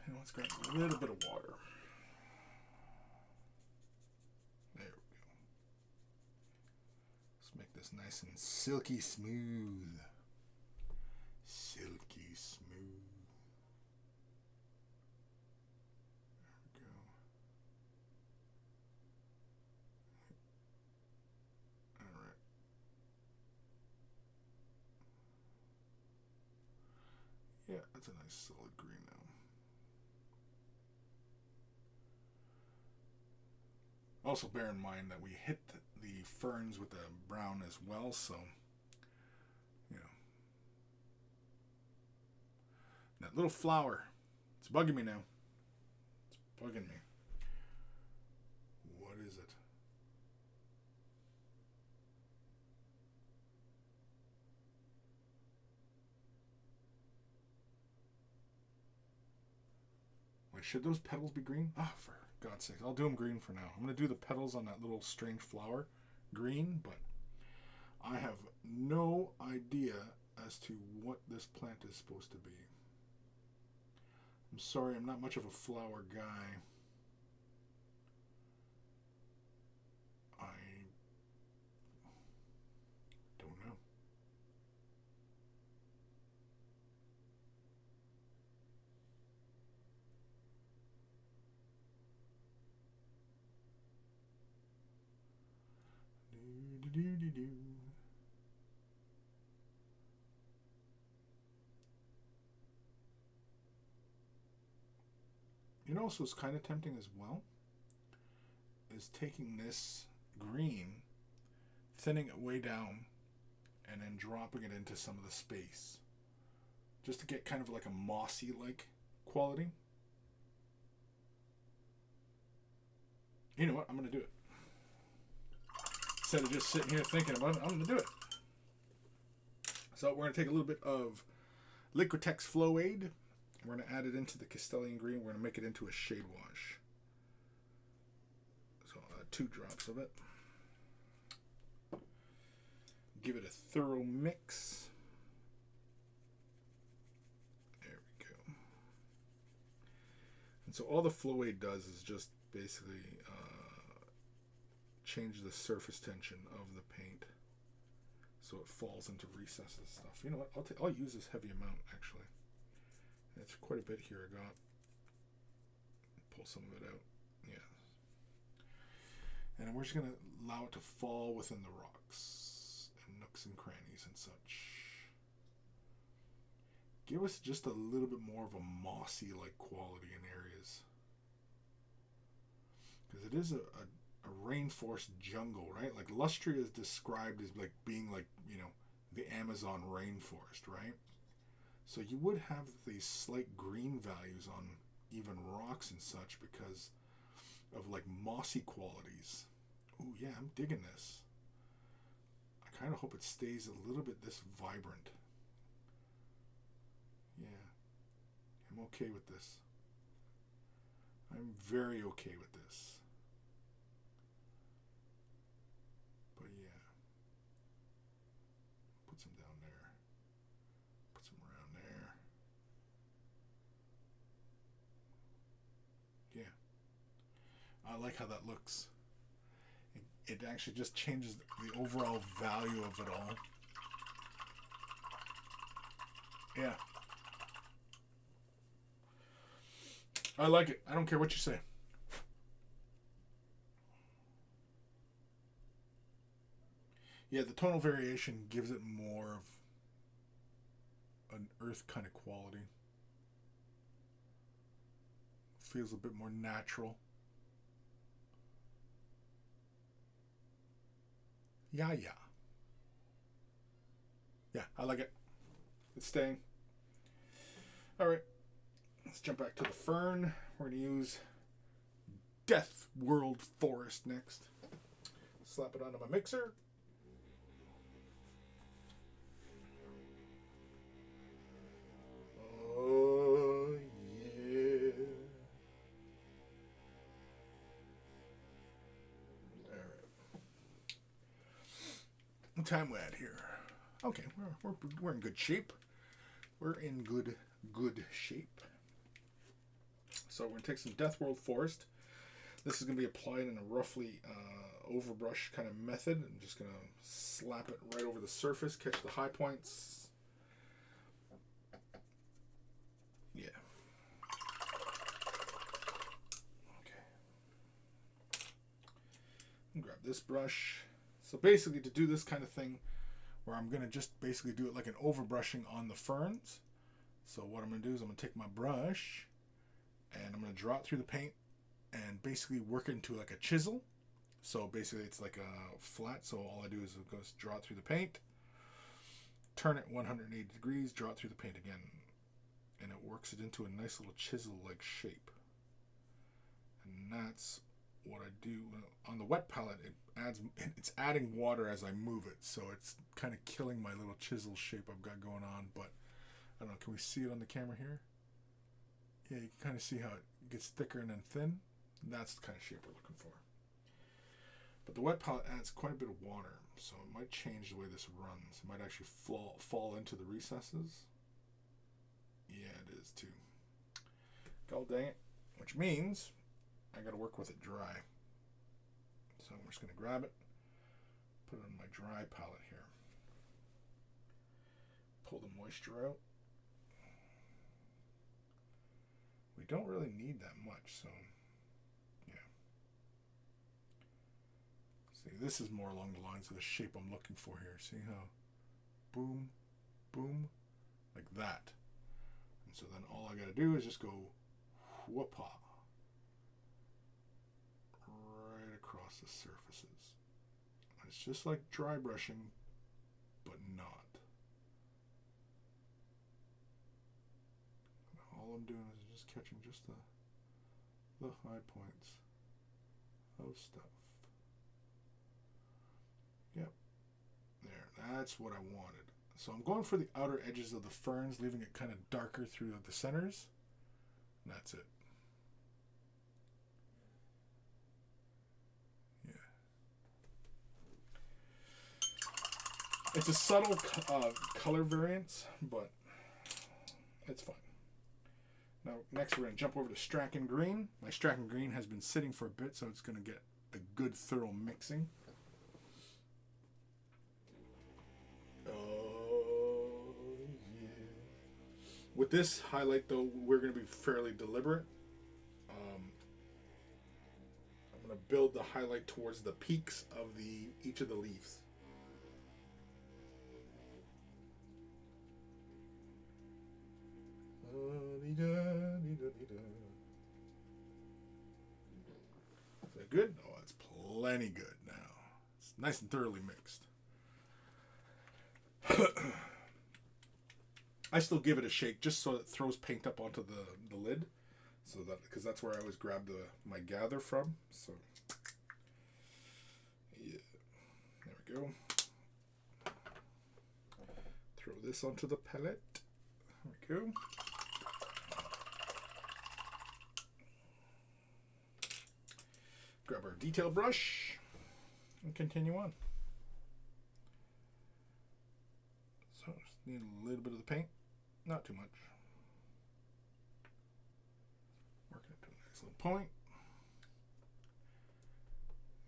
And let's grab a little bit of water. There we go. Let's make this nice and silky smooth. Silky smooth. There we go. All right. Yeah, that's a nice solid green now. Also bear in mind that we hit the ferns with the brown as well, so, you know. That little flower, it's bugging me now. It's bugging me. What is it? Wait, should those petals be green? Ah, for God's sake, I'll do them green for now. I'm going to do the petals on that little strange flower green, but I have no idea as to what this plant is supposed to be. I'm sorry, I'm not much of a flower guy. I don't know. Do. You know, also is kind of tempting as well is taking this green, thinning it way down, and then dropping it into some of the space, just to get kind of like a mossy like quality. You know what? I'm gonna do it. Instead of just sitting here thinking about it, I'm going to do it. So we're going to take a little bit of Liquitex Flow Aid. We're going to add it into the Castilian Green. We're going to make it into a shade wash. So I'll add 2 drops of it. Give it a thorough mix. There we go. And so all the Flow Aid does is just basically change the surface tension of the paint so it falls into recesses and stuff. You know what? I'll use this heavy amount actually. It's quite a bit here. I got pull some of it out. Yeah. And we're just gonna allow it to fall within the rocks and nooks and crannies and such. Give us just a little bit more of a mossy like quality in areas. Because it is a rainforest jungle, right? Like Lustria is described as like being like, you know, the Amazon rainforest, right? So you would have these slight green values on even rocks and such because of like mossy qualities. Oh yeah, I'm digging this. I kind of hope it stays a little bit this vibrant. Yeah, I'm okay with this. I'm very okay with this. But yeah, put some down there, put some around there. Yeah, I like how that looks. It actually just changes the overall value of it all. Yeah. I like it. I don't care what you say. Yeah, the tonal variation gives it more of an earth kind of quality. Feels a bit more natural. Yeah. Yeah, I like it. It's staying. Alright, let's jump back to the fern. We're going to use Death World Forest next. Slap it onto my mixer. Oh, yeah. Alright. What time we at here? Okay, we're in good shape. We're in good shape. So we're going to take some Death World Forest. This is going to be applied in a roughly overbrush kind of method. I'm just going to slap it right over the surface, catch the high points. Yeah. Okay. Grab this brush. So basically to do this kind of thing, where I'm going to just basically do it like an overbrushing on the ferns. So what I'm going to do is I'm going to take my brush and I'm going to draw it through the paint and basically work it into like a chisel. So basically it's like a flat, so all I do is draw it through the paint, turn it 180 degrees, draw it through the paint again, and it works it into a nice little chisel-like shape. And that's what I do. On the wet palette, it's adding water as I move it, so it's kind of killing my little chisel shape I've got going on, but I don't know, can we see it on the camera here? Yeah, you can kind of see how it gets thicker and then thin. That's the kind of shape we're looking for. But the wet palette adds quite a bit of water, so it might change the way this runs. It might actually fall into the recesses. Yeah, it is too. God dang it. Which means I gotta work with it dry. So I'm just gonna grab it, put it on my dry palette here. Pull the moisture out. We don't really need that much, so yeah. See, this is more along the lines of the shape I'm looking for here. See how boom, boom, like that. And so then all I gotta do is just go whoop-ha right across the surfaces. It's just like dry brushing, but not. All I'm doing is just catching just the high points of stuff. Yep. There. That's what I wanted. So I'm going for the outer edges of the ferns, leaving it kind of darker through the centers. And that's it. Yeah. It's a subtle color variance, but it's fine. Now, next we're going to jump over to Strachan Green. My Strachan Green has been sitting for a bit, so it's going to get a good thorough mixing. Oh, yeah. With this highlight, though, we're going to be fairly deliberate. I'm going to build the highlight towards the peaks of each of the leaves. Is that good? Oh, it's plenty good now. It's nice and thoroughly mixed. I still give it a shake just so it throws paint up onto the lid, so that because that's where I always grab my gather from. So yeah, there we go. Throw this onto the palette. There we go. Grab our detail brush and continue on. So just need a little bit of the paint, not too much. Working it to a nice little point.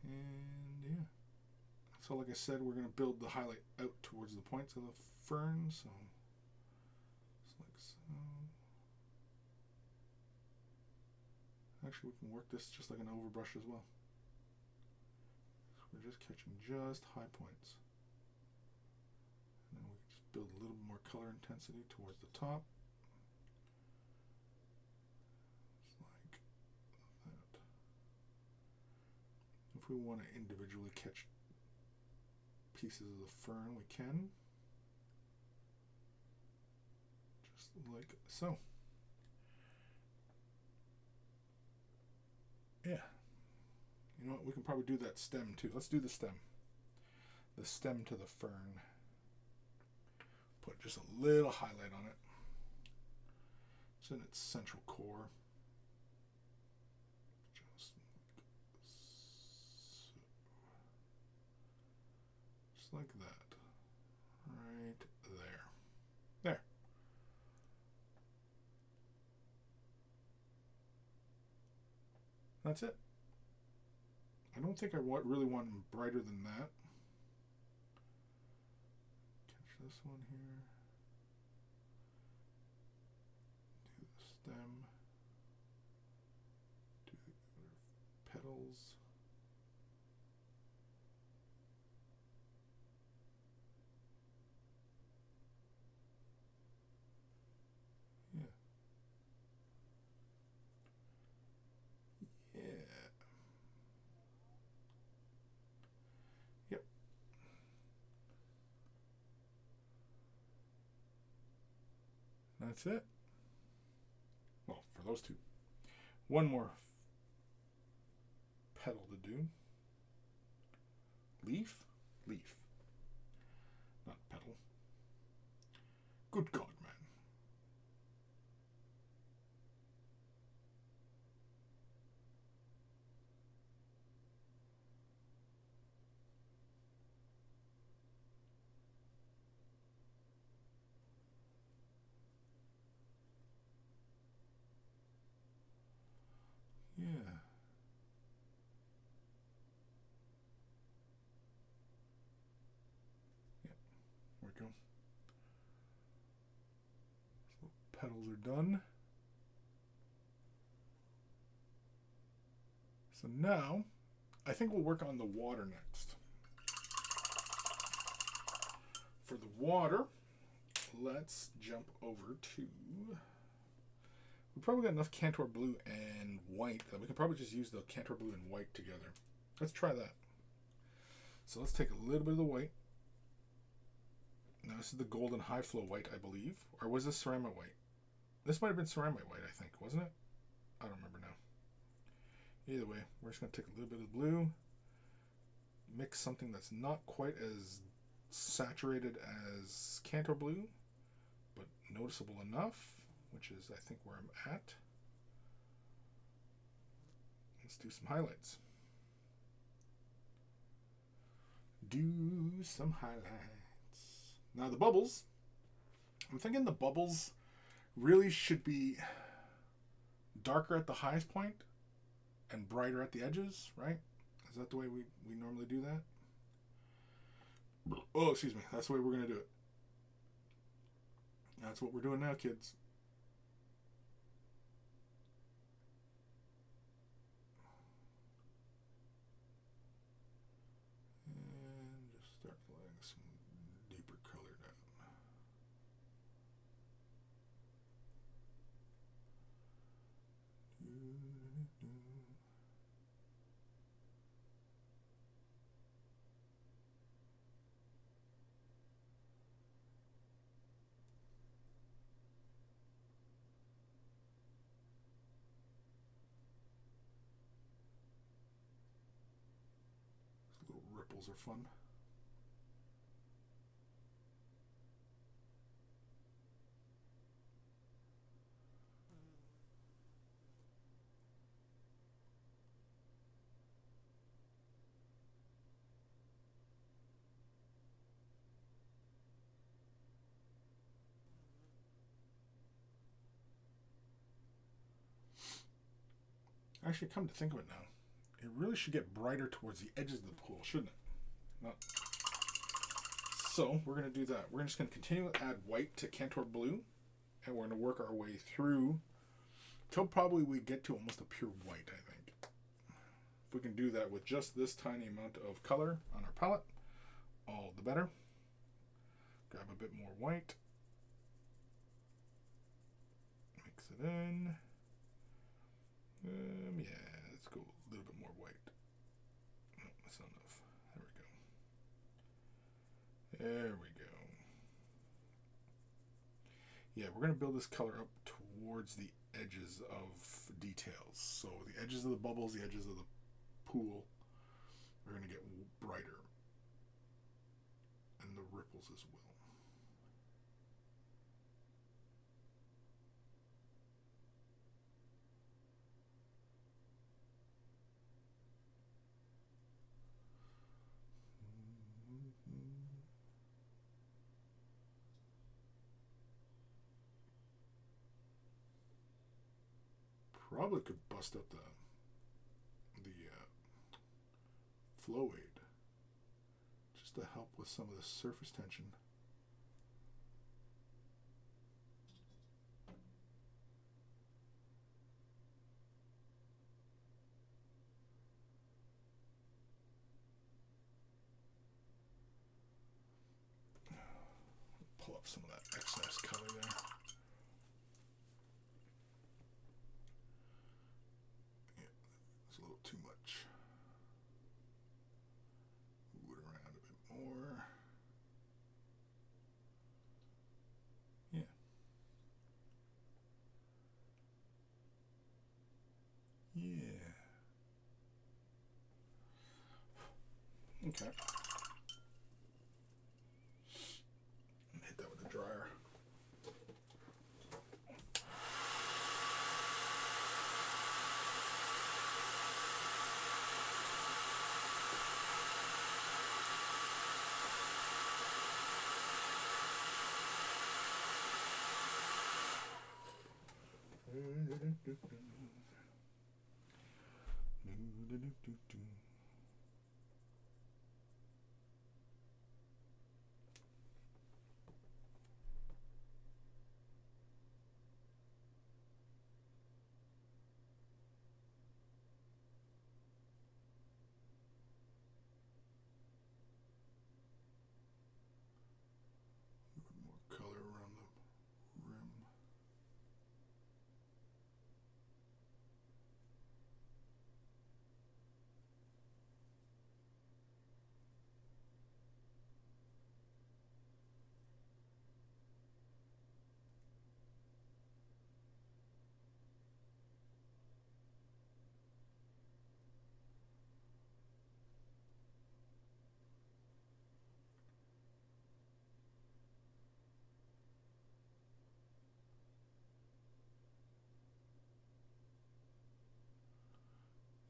And yeah. So like I said, we're going to build the highlight out towards the points of the fern. So just like so. Actually, we can work this just like an overbrush as well. So we're just catching just high points. build a little more color intensity towards the top. Just like that. If we want to individually catch pieces of the fern, we can. Just like so. Yeah. You know what? We can probably do that stem too. Let's do the stem. The stem to the fern. Put just a little highlight on it. It's in its central core. Just like that. Right there. There. That's it. I don't think I really want them brighter than that. Catch this one here. Do the stem. Do the other petals. Yeah. Yeah. Yep. That's it. Well, for those two. One more petal to do. Leaf? Leaf. Not petal. Good God, man. Yeah. Yep. There we go. So petals are done. So now, I think we'll work on the water next. For the water, let's jump over to... We probably got enough Cantor Blue and white that we can probably just use the Cantor Blue and white together. Let's try that. So let's take a little bit of the white. Now this is the golden high flow white, I believe. Or was this ceramite white? This might have been ceramite white, I think, wasn't it? I don't remember now. Either way, we're just going to take a little bit of blue. Mix something that's not quite as saturated as Cantor Blue, but noticeable enough. Which is, I think, where I'm at. Let's do some highlights. Do some highlights. Now the bubbles. I'm thinking the bubbles really should be darker at the highest point and brighter at the edges, right? Is that the way we normally do that? Oh, excuse me. That's the way we're going to do it. That's what we're doing now, kids. Start letting some deeper color down. These little ripples are fun. Actually, come to think of it now, it really should get brighter towards the edges of the pool, shouldn't it? Not. So we're going to do that. We're just going to continue to add white to Cantor Blue, and we're going to work our way through till probably we get to almost a pure white, I think. If we can do that with just this tiny amount of color on our palette, all the better. Grab a bit more white. Mix it in. Yeah, let's go a little bit more white. No, that's not enough. There we go. There we go. Yeah, we're going to build this color up towards the edges of details. So the edges of the bubbles, the edges of the pool are going to get brighter. And the ripples as well. Probably could bust out the flow aid just to help with some of the surface tension. Pull up some of that excess color there. Yeah, it's a little too much. Move it around a bit more. Yeah. Yeah. Okay. Hit that with the dryer. More color around the rim.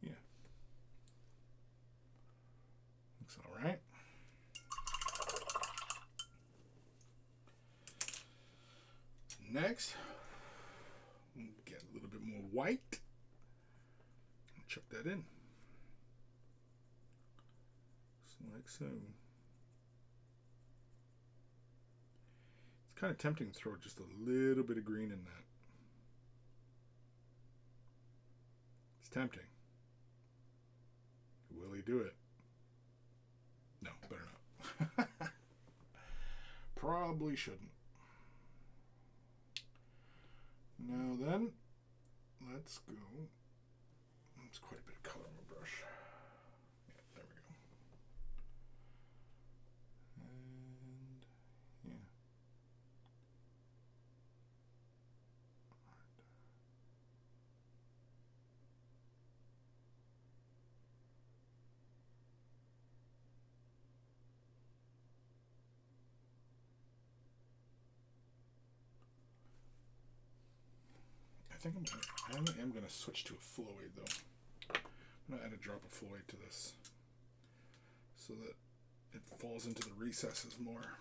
Yeah. Looks all right. Next, get a little bit more white. Chuck that in. So like so. It's kind of tempting to throw just a little bit of green in that. It's tempting. Will he do it? No, better not. Probably shouldn't. Now then, let's go. There's quite a bit of color on my brush. Yeah, there we go. And yeah. I am gonna switch to a flow aid though. I'm gonna add a drop of flow aid to this so that it falls into the recesses more.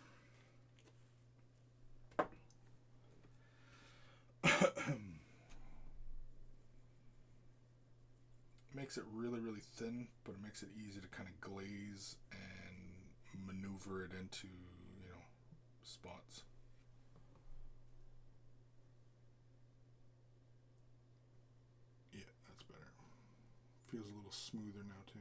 Makes it really, really thin, but it makes it easy to kind of glaze and maneuver it into, you know, spots. Yeah, that's better. Feels a little smoother now too.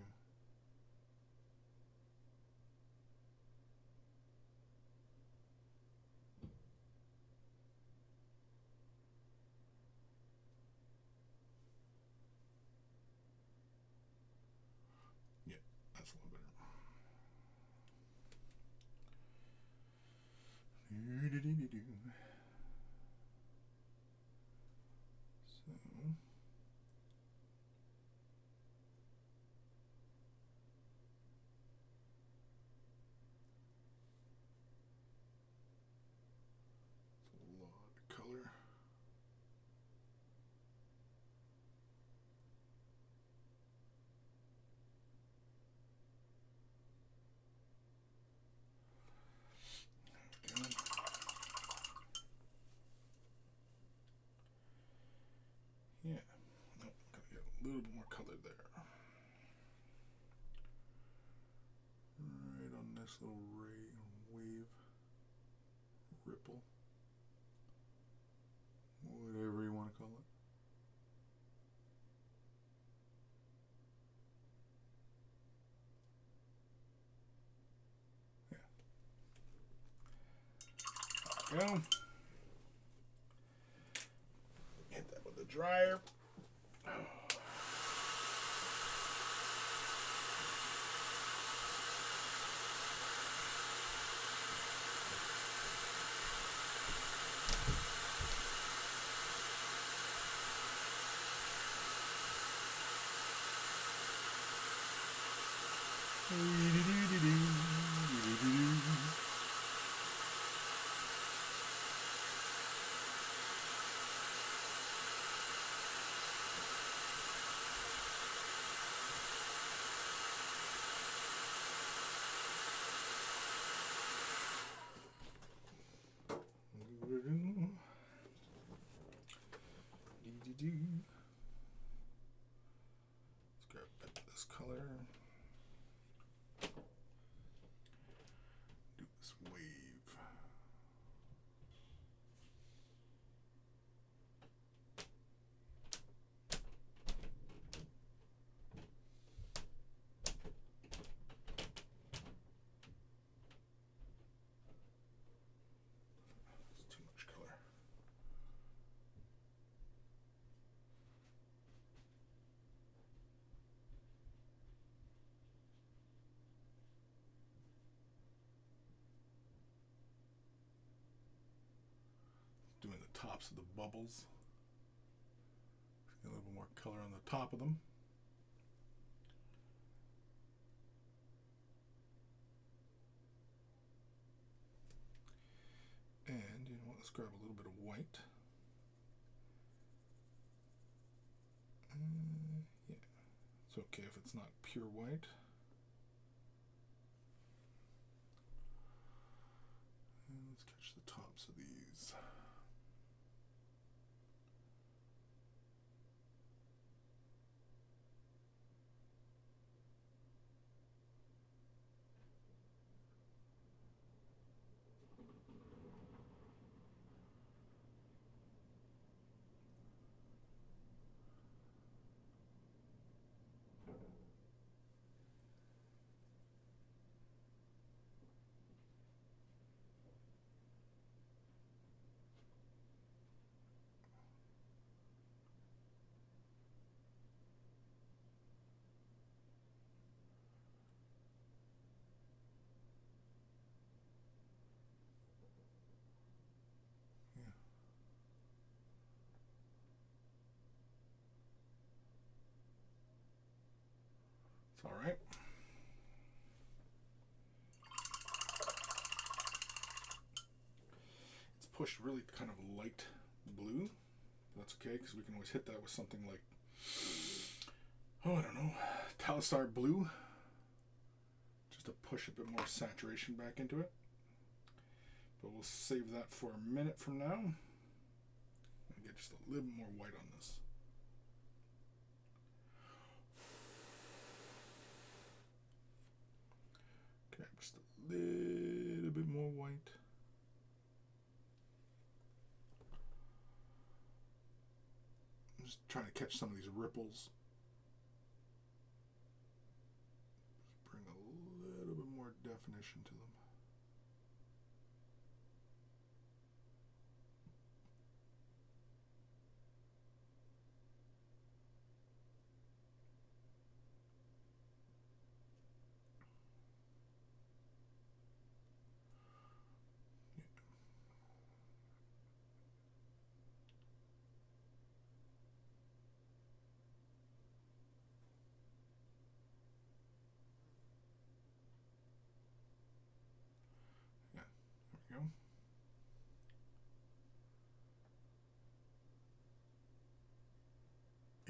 a lot of color. Yeah, no, gotta get a little bit more color there. Right on this little wave, ripple, whatever you want to call it. Yeah. There we go. Hit that with the dryer. Let's grab a bit of this color. Do this wave. It's too much color. Doing the tops of the bubbles. Get a little bit more color on the top of them. And you know what, let's grab a little bit of white. Yeah, it's okay if it's not pure white. And let's catch the tops of these. It's all right. It's pushed really kind of light blue. That's okay, because we can always hit that with something like, oh, I don't know, Talistar blue. Just to push a bit more saturation back into it. But we'll save that for a minute from now. And get just a little bit more white on this. Okay, just a little bit more white. I'm just trying to catch some of these ripples. Just bring a little bit more definition to them.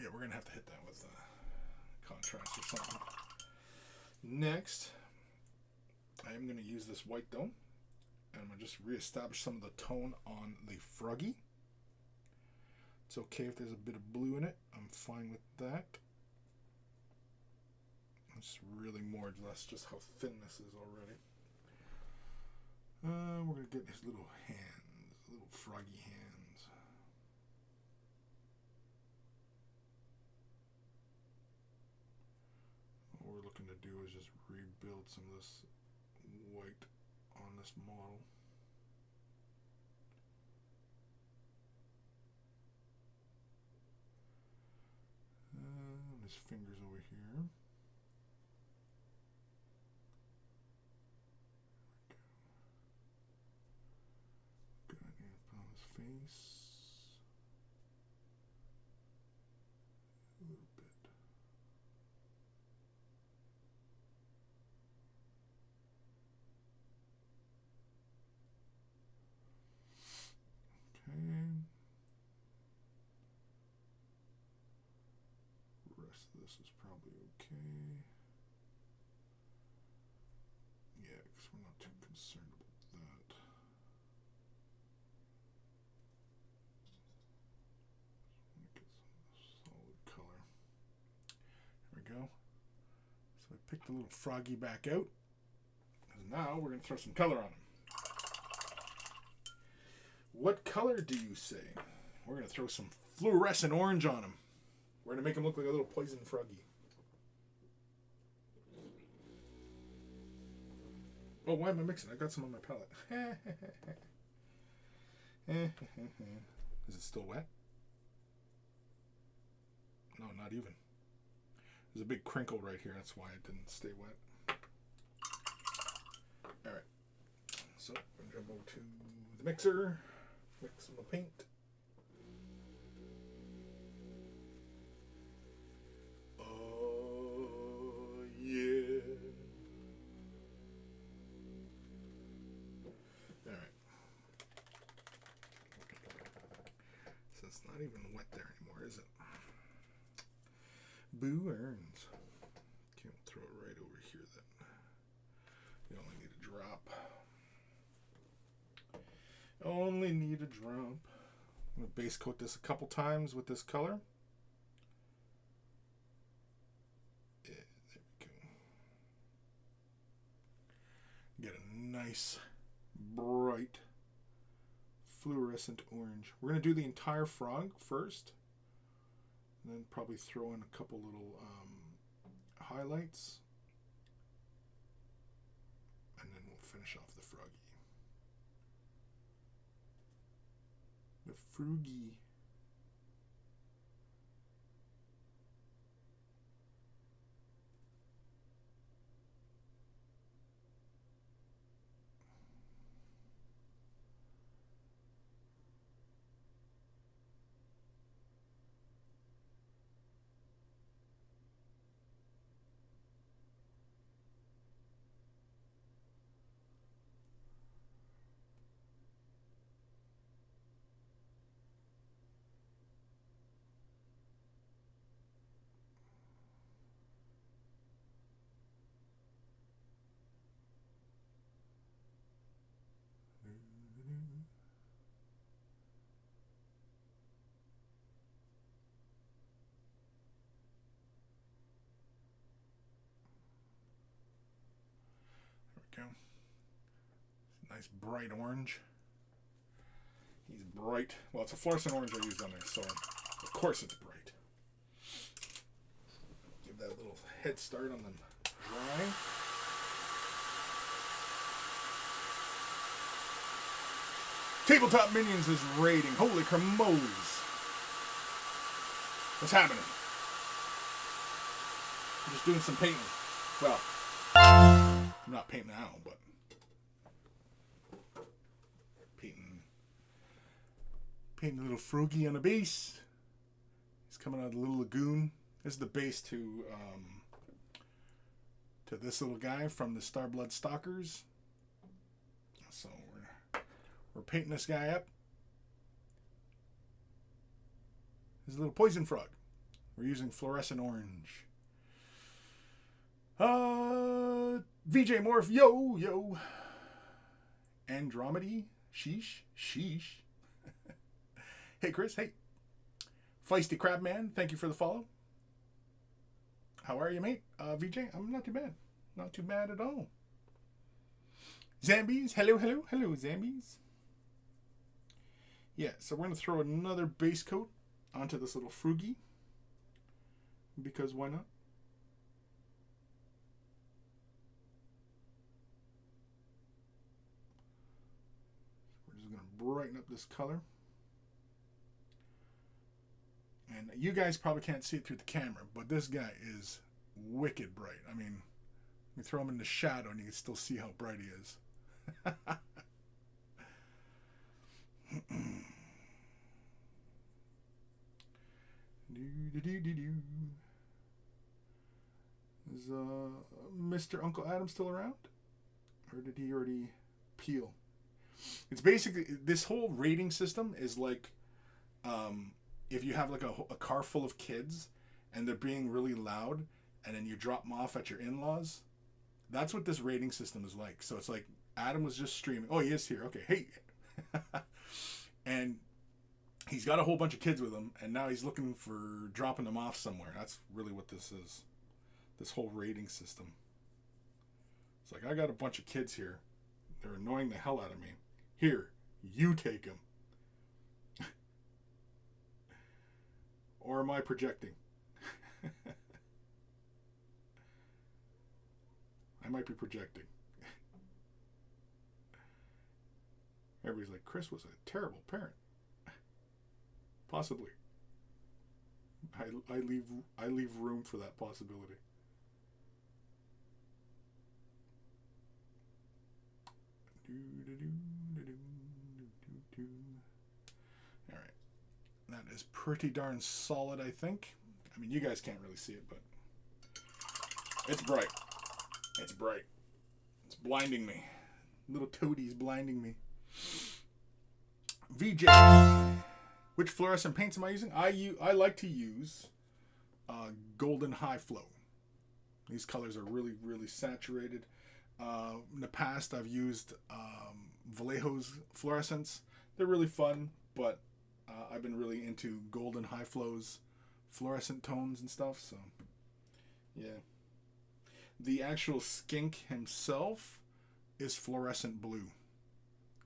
Yeah, we're going to have to hit that with contrast or something. Next, I am going to use this white dome. And I'm going to just reestablish some of the tone on the Froggy. It's okay if there's a bit of blue in it. I'm fine with that. It's really more or less just how thin this is already. We're going to get his little hands, little froggy hands. What we're looking to do is just rebuild some of this white on this model. His fingers over here. Got it on his face. A little bit. Okay. The rest of this is probably okay. Yeah, because we're not too concerned about that. Get some solid color. There we go. So I picked the little froggy back out. And now we're going to throw some color on him. What color do you say? We're going to throw some fluorescent orange on him. We're going to make him look like a little poison froggy. Oh, why am I mixing? I got some on my palette. Is it still wet? No, not even. There's a big crinkle right here. That's why it didn't stay wet. Alright. So, I'm going to go to the mixer. Mix some paint. Oh, yeah. Alright. So it's not even wet there anymore, is it? Boo earns. Can't throw it right over here then. You only need a drop. Only need a drop. I'm going to base coat this a couple times with this color. Yeah, there we go. Get a nice, bright, fluorescent orange. We're going to do the entire frog first. And then probably throw in a couple little highlights. And then we'll finish off the froggy. The froggy. There we go. Nice bright orange. He's bright. Well, it's a fluorescent orange I used on there, so of course it's bright. Give that little head start on them dry. Tabletop Minions is raiding. Holy cremose. What's happening? I'm just doing some painting. Well, I'm not painting now, but painting a little froggy on a base. He's coming out of the little lagoon. This is the base to this little guy from the Starblood Stalkers. So we're painting this guy up. He's a little poison frog. We're using fluorescent orange. VJ Morph, yo, yo. Andromedy, sheesh, sheesh. Hey, Chris, hey. Feisty Crabman, thank you for the follow. How are you, mate? VJ, I'm not too bad. Not too bad at all. Zambies, hello, hello, hello, Zambies. Yeah, so we're going to throw another base coat onto this little Frugi. Because why not? We're just going to brighten up this color. And you guys probably can't see it through the camera, but this guy is wicked bright. I mean, you throw him in the shadow and you can still see how bright he is. Is Mr. Uncle Adam still around? Or did he already peel? It's basically, this whole rating system is like, if you have like a car full of kids and they're being really loud and then you drop them off at your in-laws, that's what this rating system is like. So it's like Adam was just streaming. Oh, he is here. Okay, hey. And he's got a whole bunch of kids with him, and now he's looking for dropping them off somewhere. That's really what this is. This whole rating system. It's like, I got a bunch of kids here. They're annoying the hell out of me. Here, you take them. Or am I projecting? I might be projecting. Everybody's like, Chris was a terrible parent. Possibly. I leave room for that possibility. All right. That is pretty darn solid, I think. I mean, you guys can't really see it, but it's bright. It's bright. It's blinding me. Little toadie's blinding me. VJ. Which fluorescent paints am I using? I like to use Golden High Flow. These colors are really, really saturated. In the past, I've used Vallejo's fluorescents. They're really fun, but I've been really into Golden High Flow's fluorescent tones and stuff. So, yeah. The actual skink himself is fluorescent blue.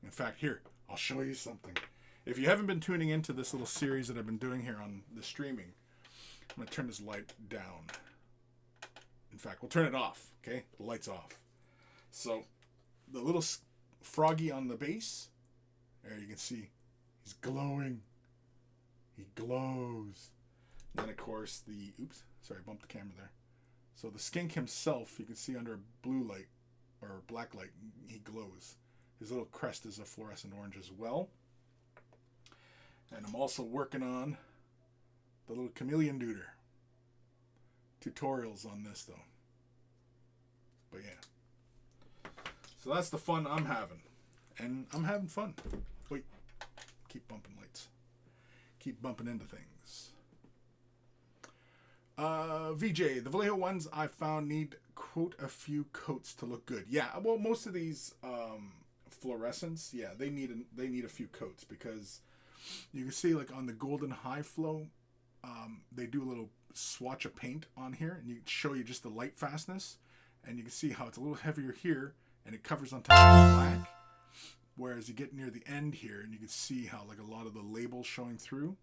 In fact, here, I'll show you something. If you haven't been tuning into this little series that I've been doing here on the streaming, I'm going to turn this light down. In fact, we'll turn it off, okay? The light's off. So, the little froggy on the base, there you can see, he's glowing. He glows. And then, of course, oops, sorry, I bumped the camera there. So the skink himself, you can see under blue light, or black light, he glows. His little crest is a fluorescent orange as well. And I'm also working on the little chameleon duder. Tutorials on this, though. But yeah. So that's the fun I'm having. And I'm having fun. Wait. Keep bumping lights. Keep bumping into things. VJ, the Vallejo ones I found need, quote, a few coats to look good. Yeah, well, most of these fluorescents, yeah, they need a few coats, because you can see, like, on the Golden High Flow, they do a little swatch of paint on here, and you show you just the light fastness, and you can see how it's a little heavier here, and it covers on top of the black, whereas you get near the end here, and you can see how, like, a lot of the labels showing through.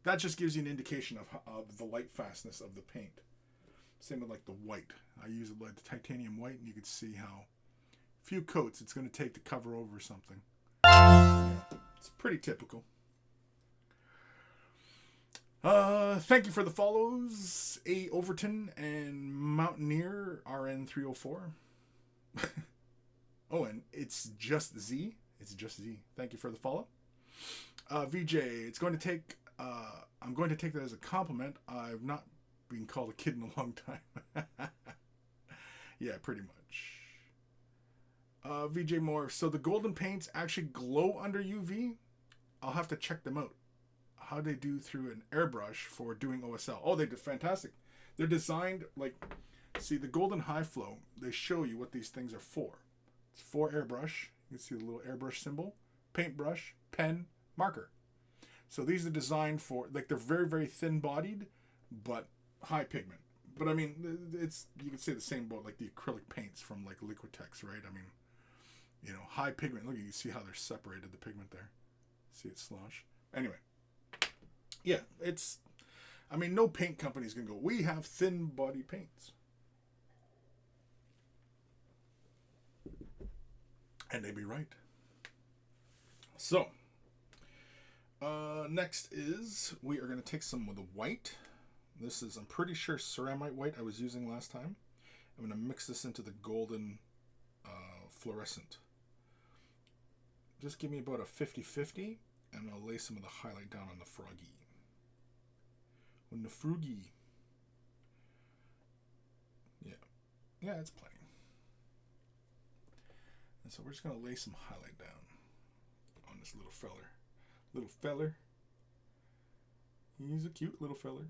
That just gives you an indication of the light fastness of the paint. Same with, like, the white. I use like the titanium white, and you can see how a few coats it's going to take to cover over something. Yeah, it's pretty typical. Thank you for the follows, A. Overton and Mountaineer RN304. Oh, and it's just Z. It's just Z. Thank you for the follow. VJ, it's going to take. I'm going to take that as a compliment. I've not been called a kid in a long time. Yeah, pretty much. VJ Moore. So the golden paints actually glow under UV? I'll have to check them out. how they do through an airbrush for doing OSL. Oh, they did fantastic. They're designed like, see the golden high flow, they show you what these things are for. It's for airbrush. You can see the little airbrush symbol, paintbrush, pen, marker. So these are designed for, like, they're very, very thin bodied, but high pigment. But I mean, it's, you can say the same about like the acrylic paints from like Liquitex, right? I mean, you know, high pigment. Look, you can see how they're separated, the pigment there. See it slosh. Anyway, yeah, it's, I mean, no paint company's gonna go, we have thin body paints. And they'd be right. So, next is, we are going to take some of the white. This is, I'm pretty sure, ceramite white I was using last time. I'm going to mix this into the golden fluorescent. Just give me about a 50-50, and I'll lay some of the highlight down on the froggy. On the froggy. Yeah, it's plenty. And so we're just going to lay some highlight down on this little feller. Little feller. He's a cute little feller.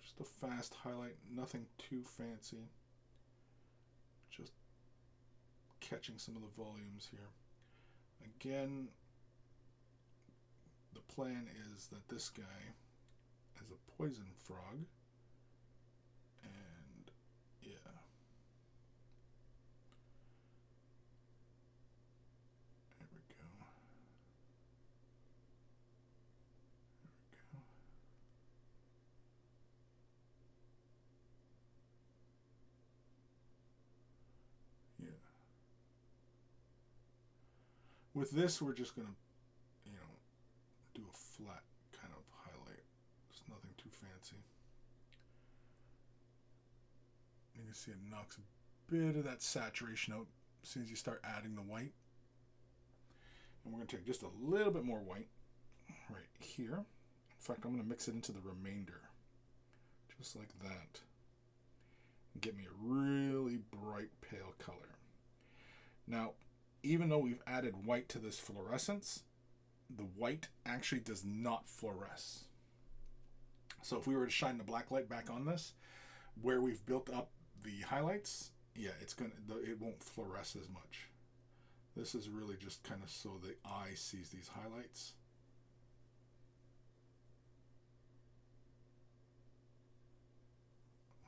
Just a fast highlight, nothing too fancy. Just catching some of the volumes here. Again, the plan is that this guy is a poison frog. And yeah. There we go. Yeah. With this, we're just going to, you know, do a flat kind of highlight. Just nothing too fancy. You can see it knocks a bit of that saturation out as soon as you start adding the white. And we're going to take just a little bit more white right here. In fact, I'm going to mix it into the remainder. Just like that. And get me a really bright pale color. Now, even though we've added white to this fluorescence, the white actually does not fluoresce. So if we were to shine the black light back on this, where we've built up the highlights, yeah, it won't fluoresce as much. This is really just kind of so the eye sees these highlights.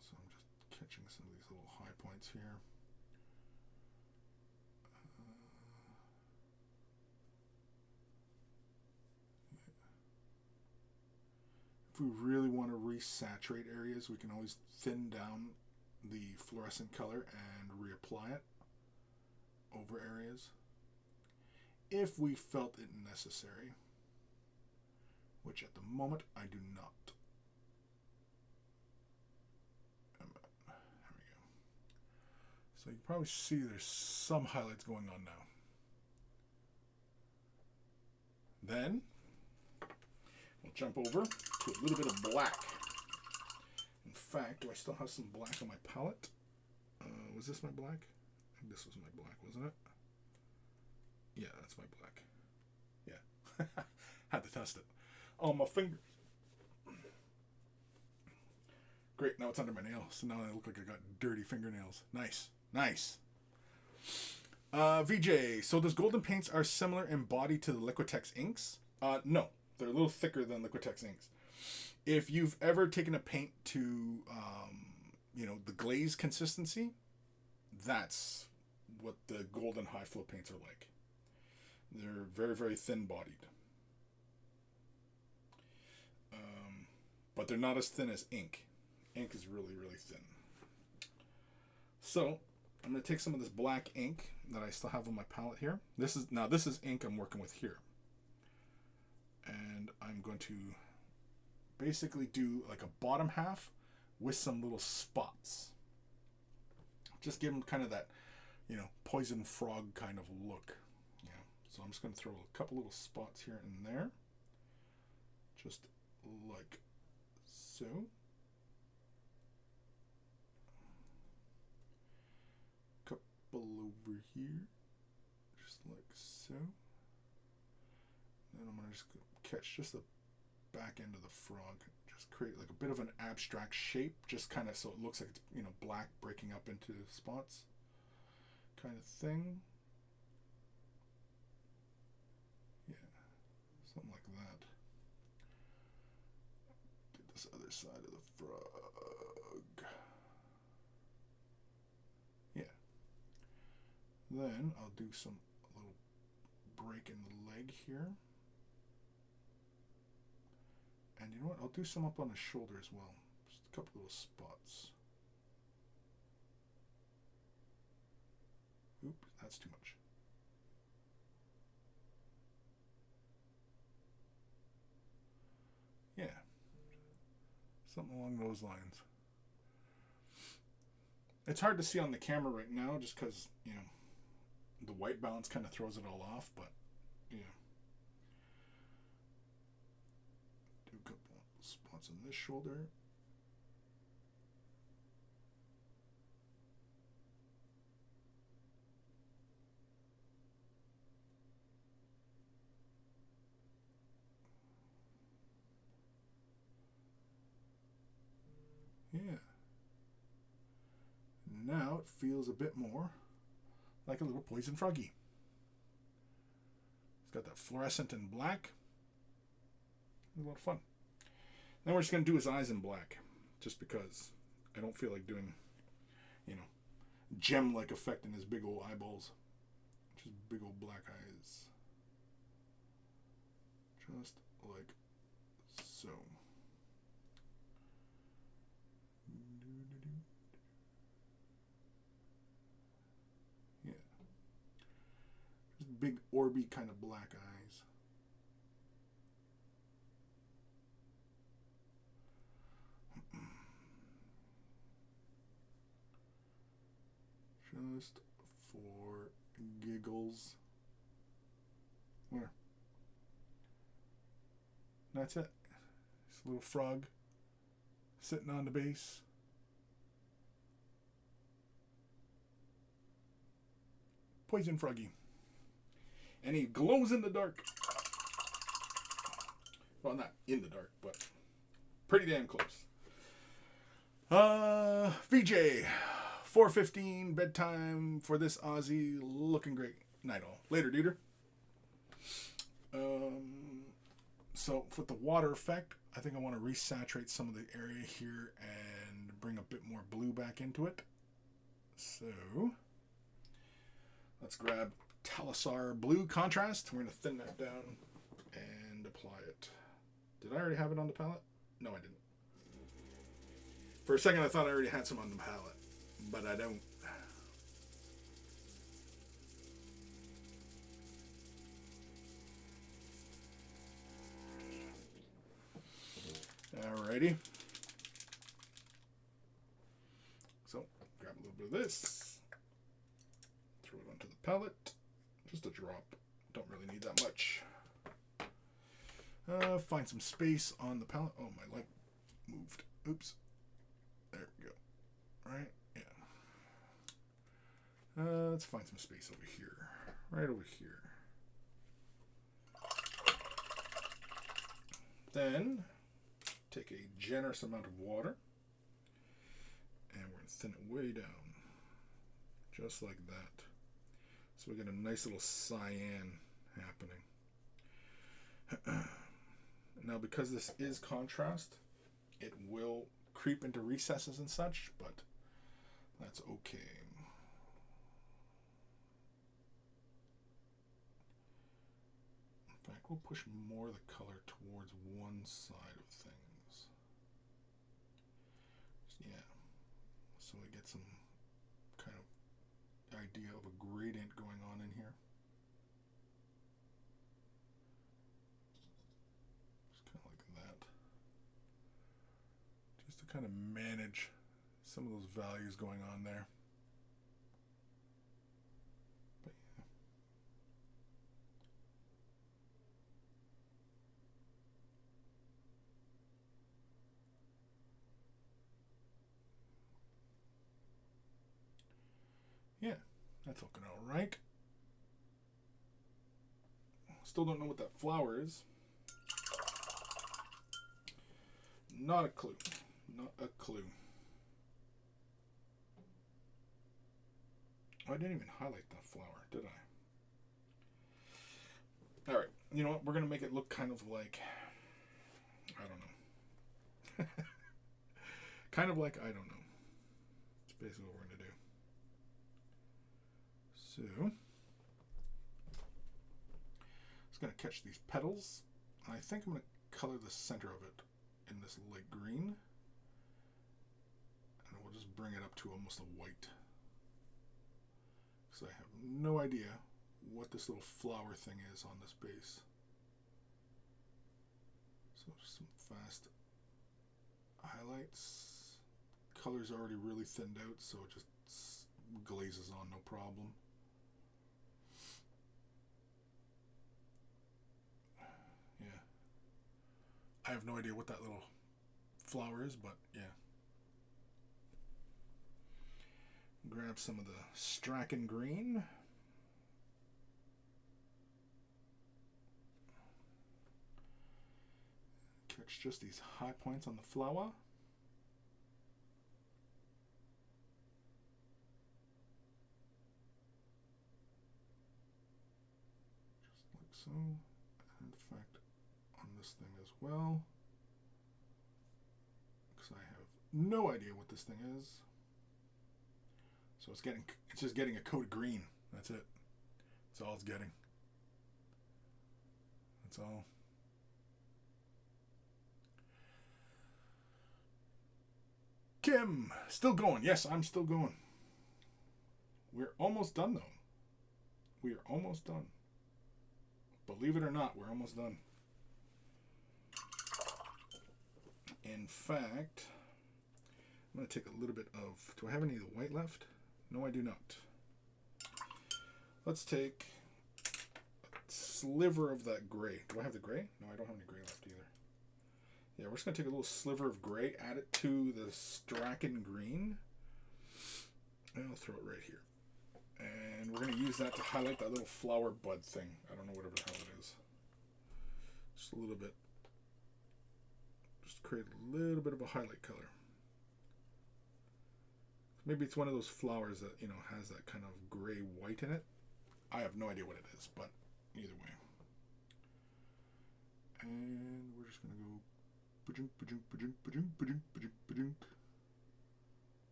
So I'm just catching some of these little high points here. If we really want to resaturate areas, we can always thin down the fluorescent color and reapply it over areas if we felt it necessary, which at the moment I do not. There we go. So you can probably see there's some highlights going on now. Then we'll jump over to a little bit of black. In fact, do I still have some black on my palette? Was this my black? I think this was my black, wasn't it? Yeah, that's my black. Yeah. Had to test it. Oh, my fingers. Great, now it's under my nail. So now I look like I got dirty fingernails. Nice. Nice. VJ, so those golden paints are similar in body to the Liquitex inks? No, they're a little thicker than Liquitex inks. If you've ever taken a paint to, you know, the glaze consistency, that's what the golden high flow paints are like. They're very, very thin bodied. But they're not as thin as ink. Ink is really, really thin. So I'm going to take some of this black ink that I still have on my palette here. This is ink I'm working with here. And I'm going to basically do like a bottom half with some little spots. Just give them kind of that, you know, poison frog kind of look. Yeah. So I'm just going to throw a couple little spots here and there. Just like so. Couple over here. Just like so. then I'm going to just catch just the back end of the frog. Just create like a bit of an abstract shape, just kind of so it looks like it's, you know, black breaking up into spots kind of thing. Yeah, something like that. Do this other side of the frog. Yeah. Then I'll do a little break in the leg here. And you know what? I'll do some up on his shoulder as well. Just a couple little spots. Oop, that's too much. Yeah. Something along those lines. It's hard to see on the camera right now just because, you know, the white balance kind of throws it all off, but, yeah. Do a couple spots on this shoulder. Yeah. Now it feels a bit more like a little poison froggy. It's got that fluorescent in black. A lot of fun. Then we're just going to do his eyes in black, just because I don't feel like doing, you know, gem-like effect in his big old eyeballs. Just big old black eyes. Just like so. Yeah. Just big orby kind of black eyes. Just for giggles. Where? That's it. This little frog sitting on the base. Poison froggy. And he glows in the dark. Well, not in the dark, but pretty damn close. VJ, 4:15 bedtime for this Aussie. Looking great. Night all. Later, duder. So with the water effect, I think I want to resaturate some of the area here and bring a bit more blue back into it. So let's grab Talisar Blue Contrast. We're going to thin that down and apply it. Did I already have it on the palette? No, I didn't. For a second, I thought I already had some on the palette, but I don't. Alrighty. So, grab a little bit of this. Throw it onto the palette. Just a drop. Don't really need that much. Find some space on the palette. Oh, my light moved. Oops. There we go. Right? Yeah. Let's find some space over here. Right over here. Then take a generous amount of water and we're going to thin it way down. Just like that. So we get a nice little cyan happening. Now because this is contrast, it will creep into recesses and such, but that's okay. In fact, we'll push more of the color towards one side of things. Yeah. So we get some kind of idea of a gradient going on in here. Just kind of like that. Just to kind of manage some of those values going on there. But yeah. Yeah, that's looking all right. Still don't know what that flower is. Not a clue. Not a clue. Oh, I didn't even highlight that flower, did I? Alright, you know what? We're going to make it look kind of like... I don't know. Kind of like I don't know. That's basically what we're going to do. So... Just going to catch these petals. I think I'm going to color the center of it in this light green. And we'll just bring it up to almost a white. Because I have no idea what this little flower thing is on this base. So just some fast highlights. Color's already really thinned out, so it just glazes on no problem. Yeah. I have no idea what that little flower is, but yeah. Grab some of the Strachan green. Catch just these high points on the flower. Just like so. And in fact, on this thing as well. Because I have no idea what this thing is. So it's just getting a coat of green. That's it. That's all it's getting. That's all. Kim, still going. Yes, I'm still going. We're almost done, though. We are almost done. Believe it or not, we're almost done. In fact, I'm going to take a little bit of... Do I have any of the white left? No, I do not. Let's take a sliver of that gray. Do I have the gray? No, I don't have any gray left either. Yeah, we're just going to take a little sliver of gray, add it to the Strachan green, and I'll throw it right here. And we're going to use that to highlight that little flower bud thing. I don't know whatever the hell it is. Just a little bit. Just create a little bit of a highlight color. Maybe it's one of those flowers that, you know, has that kind of gray-white in it. I have no idea what it is, but either way. And we're just going to go...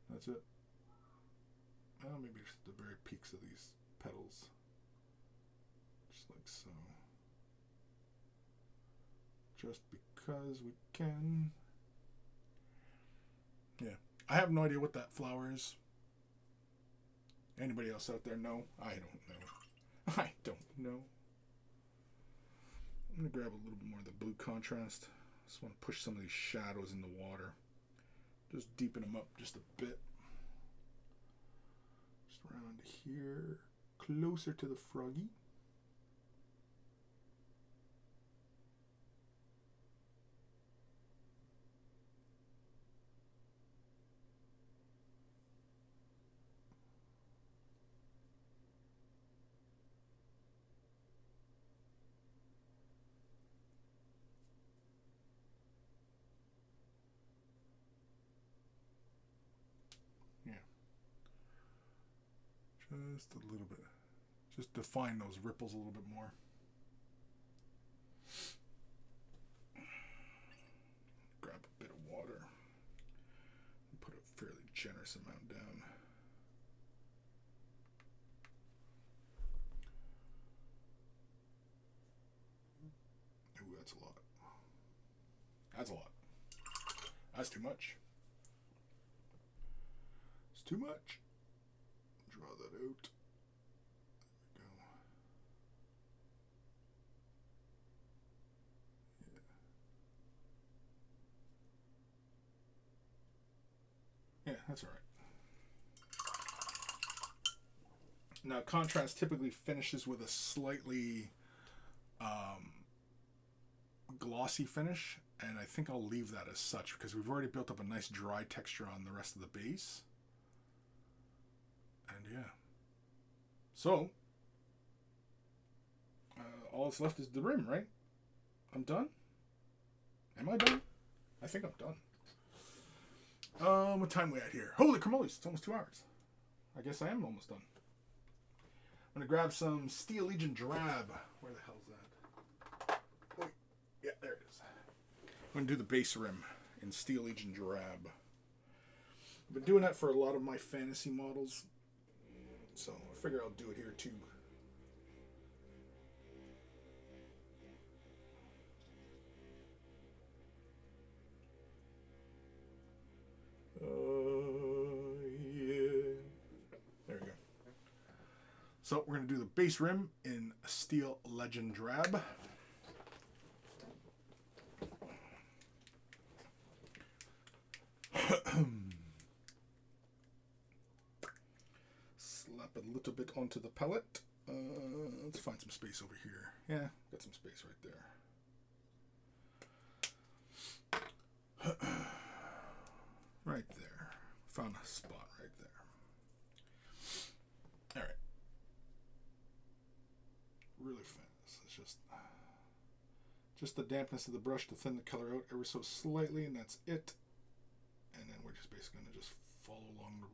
That's it. Oh, maybe just the very peaks of these petals. Just like so. Just because we can. Yeah. I have no idea what that flower is. Anybody else out there know? I don't know. I don't know. I'm going to grab a little bit more of the blue contrast. Just want to push some of these shadows in the water. Just deepen them up just a bit. Just around here. Closer to the froggy. Just a little bit. Just define those ripples a little bit more. Grab a bit of water and put a fairly generous amount down. Ooh, that's a lot. That's a lot. That's too much. It's too much. Draw that out. There we go. Yeah. Yeah, that's all right. Now, contrast typically finishes with a slightly glossy finish, and I think I'll leave that as such because we've already built up a nice dry texture on the rest of the base. And yeah. So, all that's left is the rim, right? I'm done? Am I done? I think I'm done. What time are we at here? Holy camolies, it's almost 2 hours. I guess I am almost done. I'm going to grab some Steel Legion Drab. Where the hell's that? Wait. Yeah, there it is. I'm going to do the base rim in Steel Legion Drab. I've been doing that for a lot of my fantasy models, so I figure I'll do it here too. Yeah. There we go. So we're going to do the base rim in Steel Legend Drab. Slap a little bit onto the palette. Let's find some space over here. Yeah, got some space right there. Right there. Found a spot right there. Alright. Really fast. It's just the dampness of the brush to thin the color out ever so slightly, and that's it. And then we're just basically going to just follow along the rim.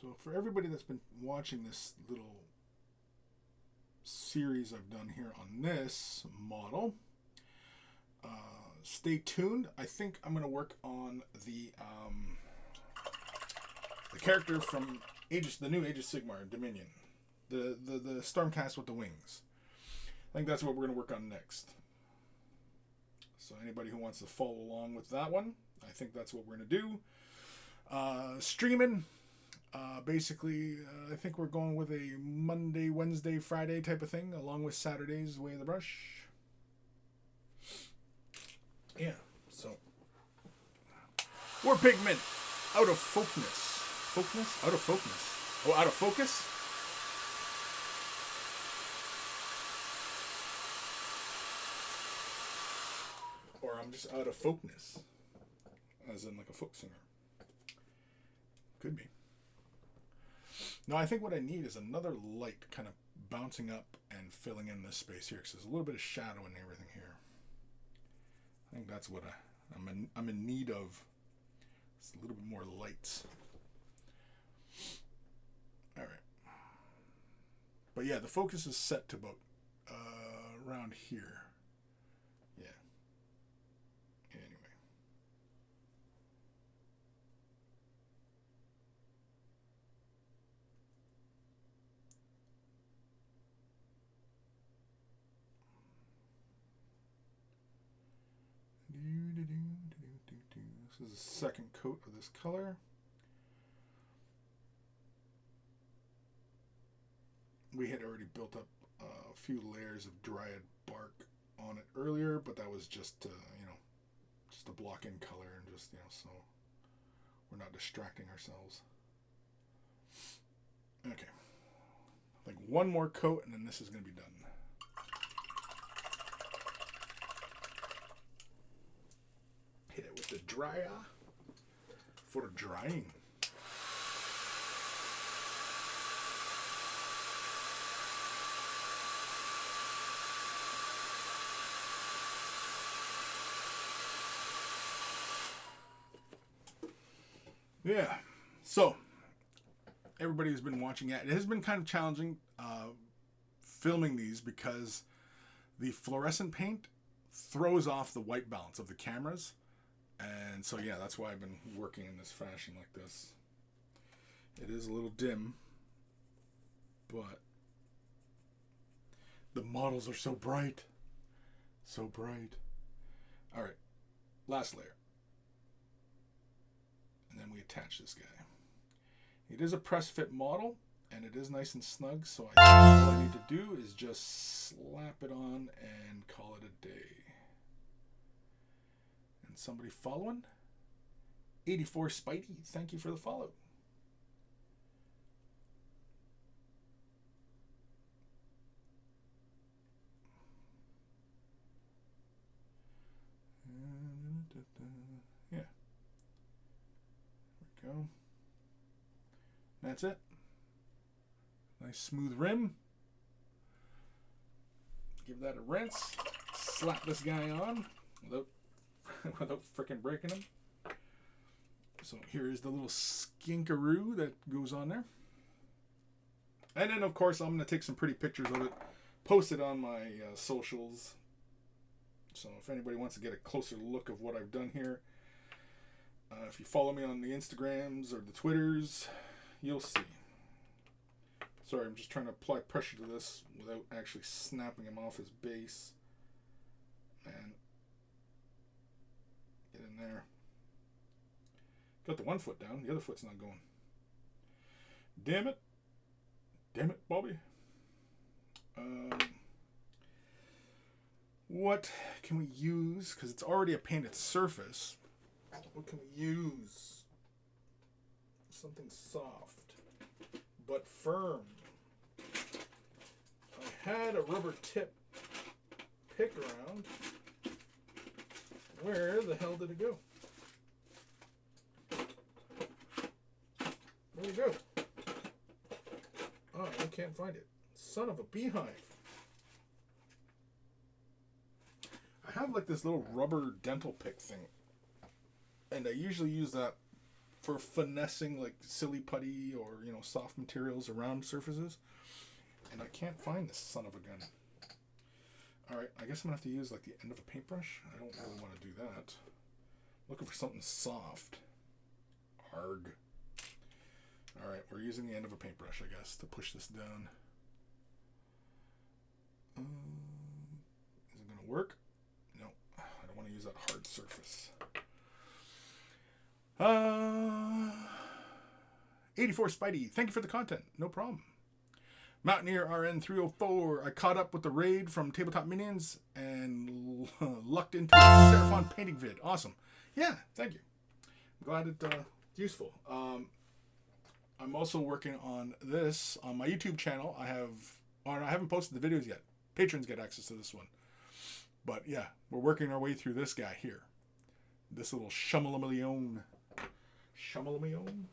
So for everybody that's been watching this little series I've done here on this model, stay tuned. I think I'm going to work on the character from the new Age of Sigmar, Dominion, the Stormcast with the wings. I think that's what we're going to work on next. So anybody who wants to follow along with that one, I think that's what we're going to do. Streaming. Basically, I think we're going with a Monday, Wednesday, Friday type of thing, along with Saturday's Way of the Brush. Yeah, so. War Pigment, out of focus. Focus? Out of focus. Oh, out of focus? Or I'm just out of focus. As in like a folk singer. Could be. No, I think what I need is another light kind of bouncing up and filling in this space here, because there's a little bit of shadow and everything here. I think that's what I'm in need of. It's a little bit more lights. All right. But yeah, the focus is set to about around here. Yeah. Anyway. This is the second coat of this color. We had already built up a few layers of dryad bark on it earlier, but that was just just a block in color and just, so we're not distracting ourselves. Okay. Like one more coat and then this is going to be done. Hit it with the dryer for drying. Yeah, so everybody who's been watching it has been kind of challenging filming these because the fluorescent paint throws off the white balance of the cameras. And so, yeah, that's why I've been working in this fashion like this. It is a little dim, but the models are so bright. So bright. All right, last layer. And then we attach this guy. It is a press fit model, and it is nice and snug, so I think all I need to do is just slap it on and call it a day. And somebody following? 84 Spidey, thank you for the follow. Yeah. There we go. That's it. Nice smooth rim. Give that a rinse. Slap this guy on without frickin' breaking him. So here is the little skinkaroo that goes on there. And then, of course, I'm going to take some pretty pictures of it, post it on my socials. So if anybody wants to get a closer look of what I've done here, if you follow me on the Instagrams or the Twitters, you'll see. Sorry, I'm just trying to apply pressure to this without actually snapping him off his base. And get in there. Got the one foot down, the other foot's not going. Damn it. Damn it, Bobby. What can we use? Because it's already a painted surface. What can we use? Something soft, but firm. I had a rubber tip pick around. Where the hell did it go? There we go. Oh, I can't find it. Son of a beehive. I have like this little rubber dental pick thing. And I usually use that for finessing like silly putty or, you know, soft materials around surfaces. And I can't find this son of a gun. Alright, I guess I'm going to have to use like the end of a paintbrush. I don't really want to do that. Looking for something soft. Arg. Alright, we're using the end of a paintbrush, I guess, to push this down. Is it going to work? No, I don't want to use that hard surface. 84 Spidey, thank you for the content. No problem. Mountaineer RN304, I caught up with the raid from Tabletop Minions and lucked into a Seraphon painting vid. Awesome. Yeah, thank you. I'm glad it's useful. I'm also working on this on my YouTube channel. I haven't posted the videos yet. Patrons get access to this one. But yeah, we're working our way through this guy here. This little Shumalamaleon. Shumalamaleon?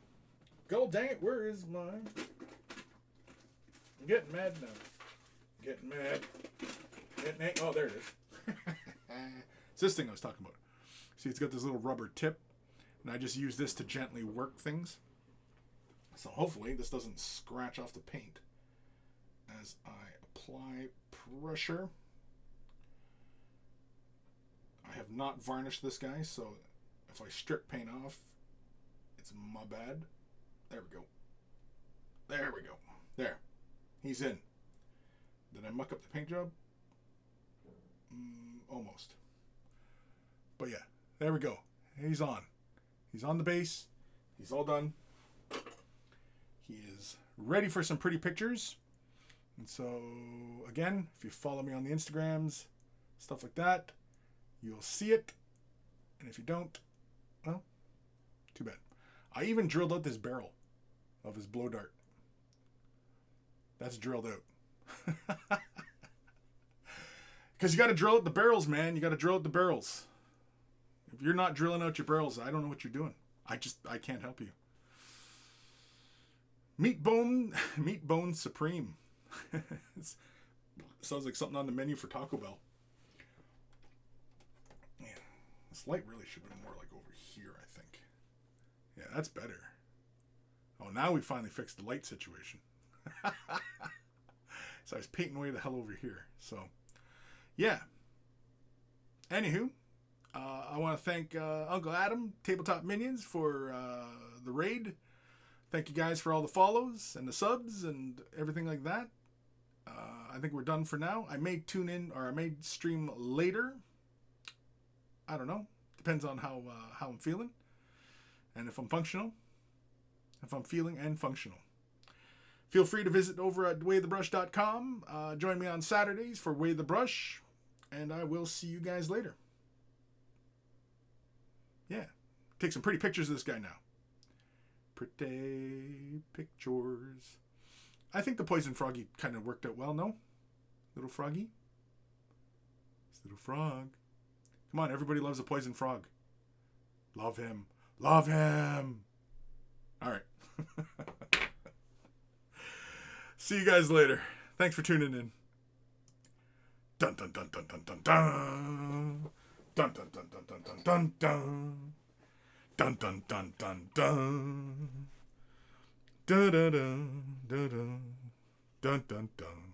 God dang it, where is mine? I'm getting mad now. Getting mad. Oh, there it is. It's this thing I was talking about. See, it's got this little rubber tip. And I just use this to gently work things. So hopefully this doesn't scratch off the paint as I apply pressure. I have not varnished this guy, so if I strip paint off, it's my bad. There we go. There we go. There. He's in. Did I muck up the paint job? Almost. But yeah, there we go. He's on. He's on the base. He's all done. He is ready for some pretty pictures. And so, again, if you follow me on the Instagrams, stuff like that, you'll see it. And if you don't, well, too bad. I even drilled out this barrel of his blow dart. That's drilled out. Because you got to drill out the barrels, man. You got to drill out the barrels. If you're not drilling out your barrels, I don't know what you're doing. I can't help you. Meat bone supreme. Sounds like something on the menu for Taco Bell. Man, this light really should have been more like over here, I think. Yeah, that's better. Oh, now we finally fixed the light situation. So I was painting away the hell over here. So, yeah. Anywho, I want to thank Uncle Adam, Tabletop Minions, for the raid. Thank you guys for all the follows and the subs and everything like that. I think we're done for now. I may tune in, or I may stream later. I don't know. Depends on how I'm feeling and if I'm functional. If I'm feeling and functional. Feel free to visit over at waythebrush.com. Join me on Saturdays for Way the Brush. And I will see you guys later. Yeah. take some pretty pictures of this guy now. Pretty pictures. I think the poison froggy kind of worked out well, no? Little froggy? This little frog. Come on, everybody loves a poison frog. Love him. Love him. All right. See you guys later. Thanks for tuning in. Dun dun dun dun dun dun dun. Dun dun dun dun dun dun dun dun. Dun dun dun dun dun. Dun dun dun dun dun dun dun.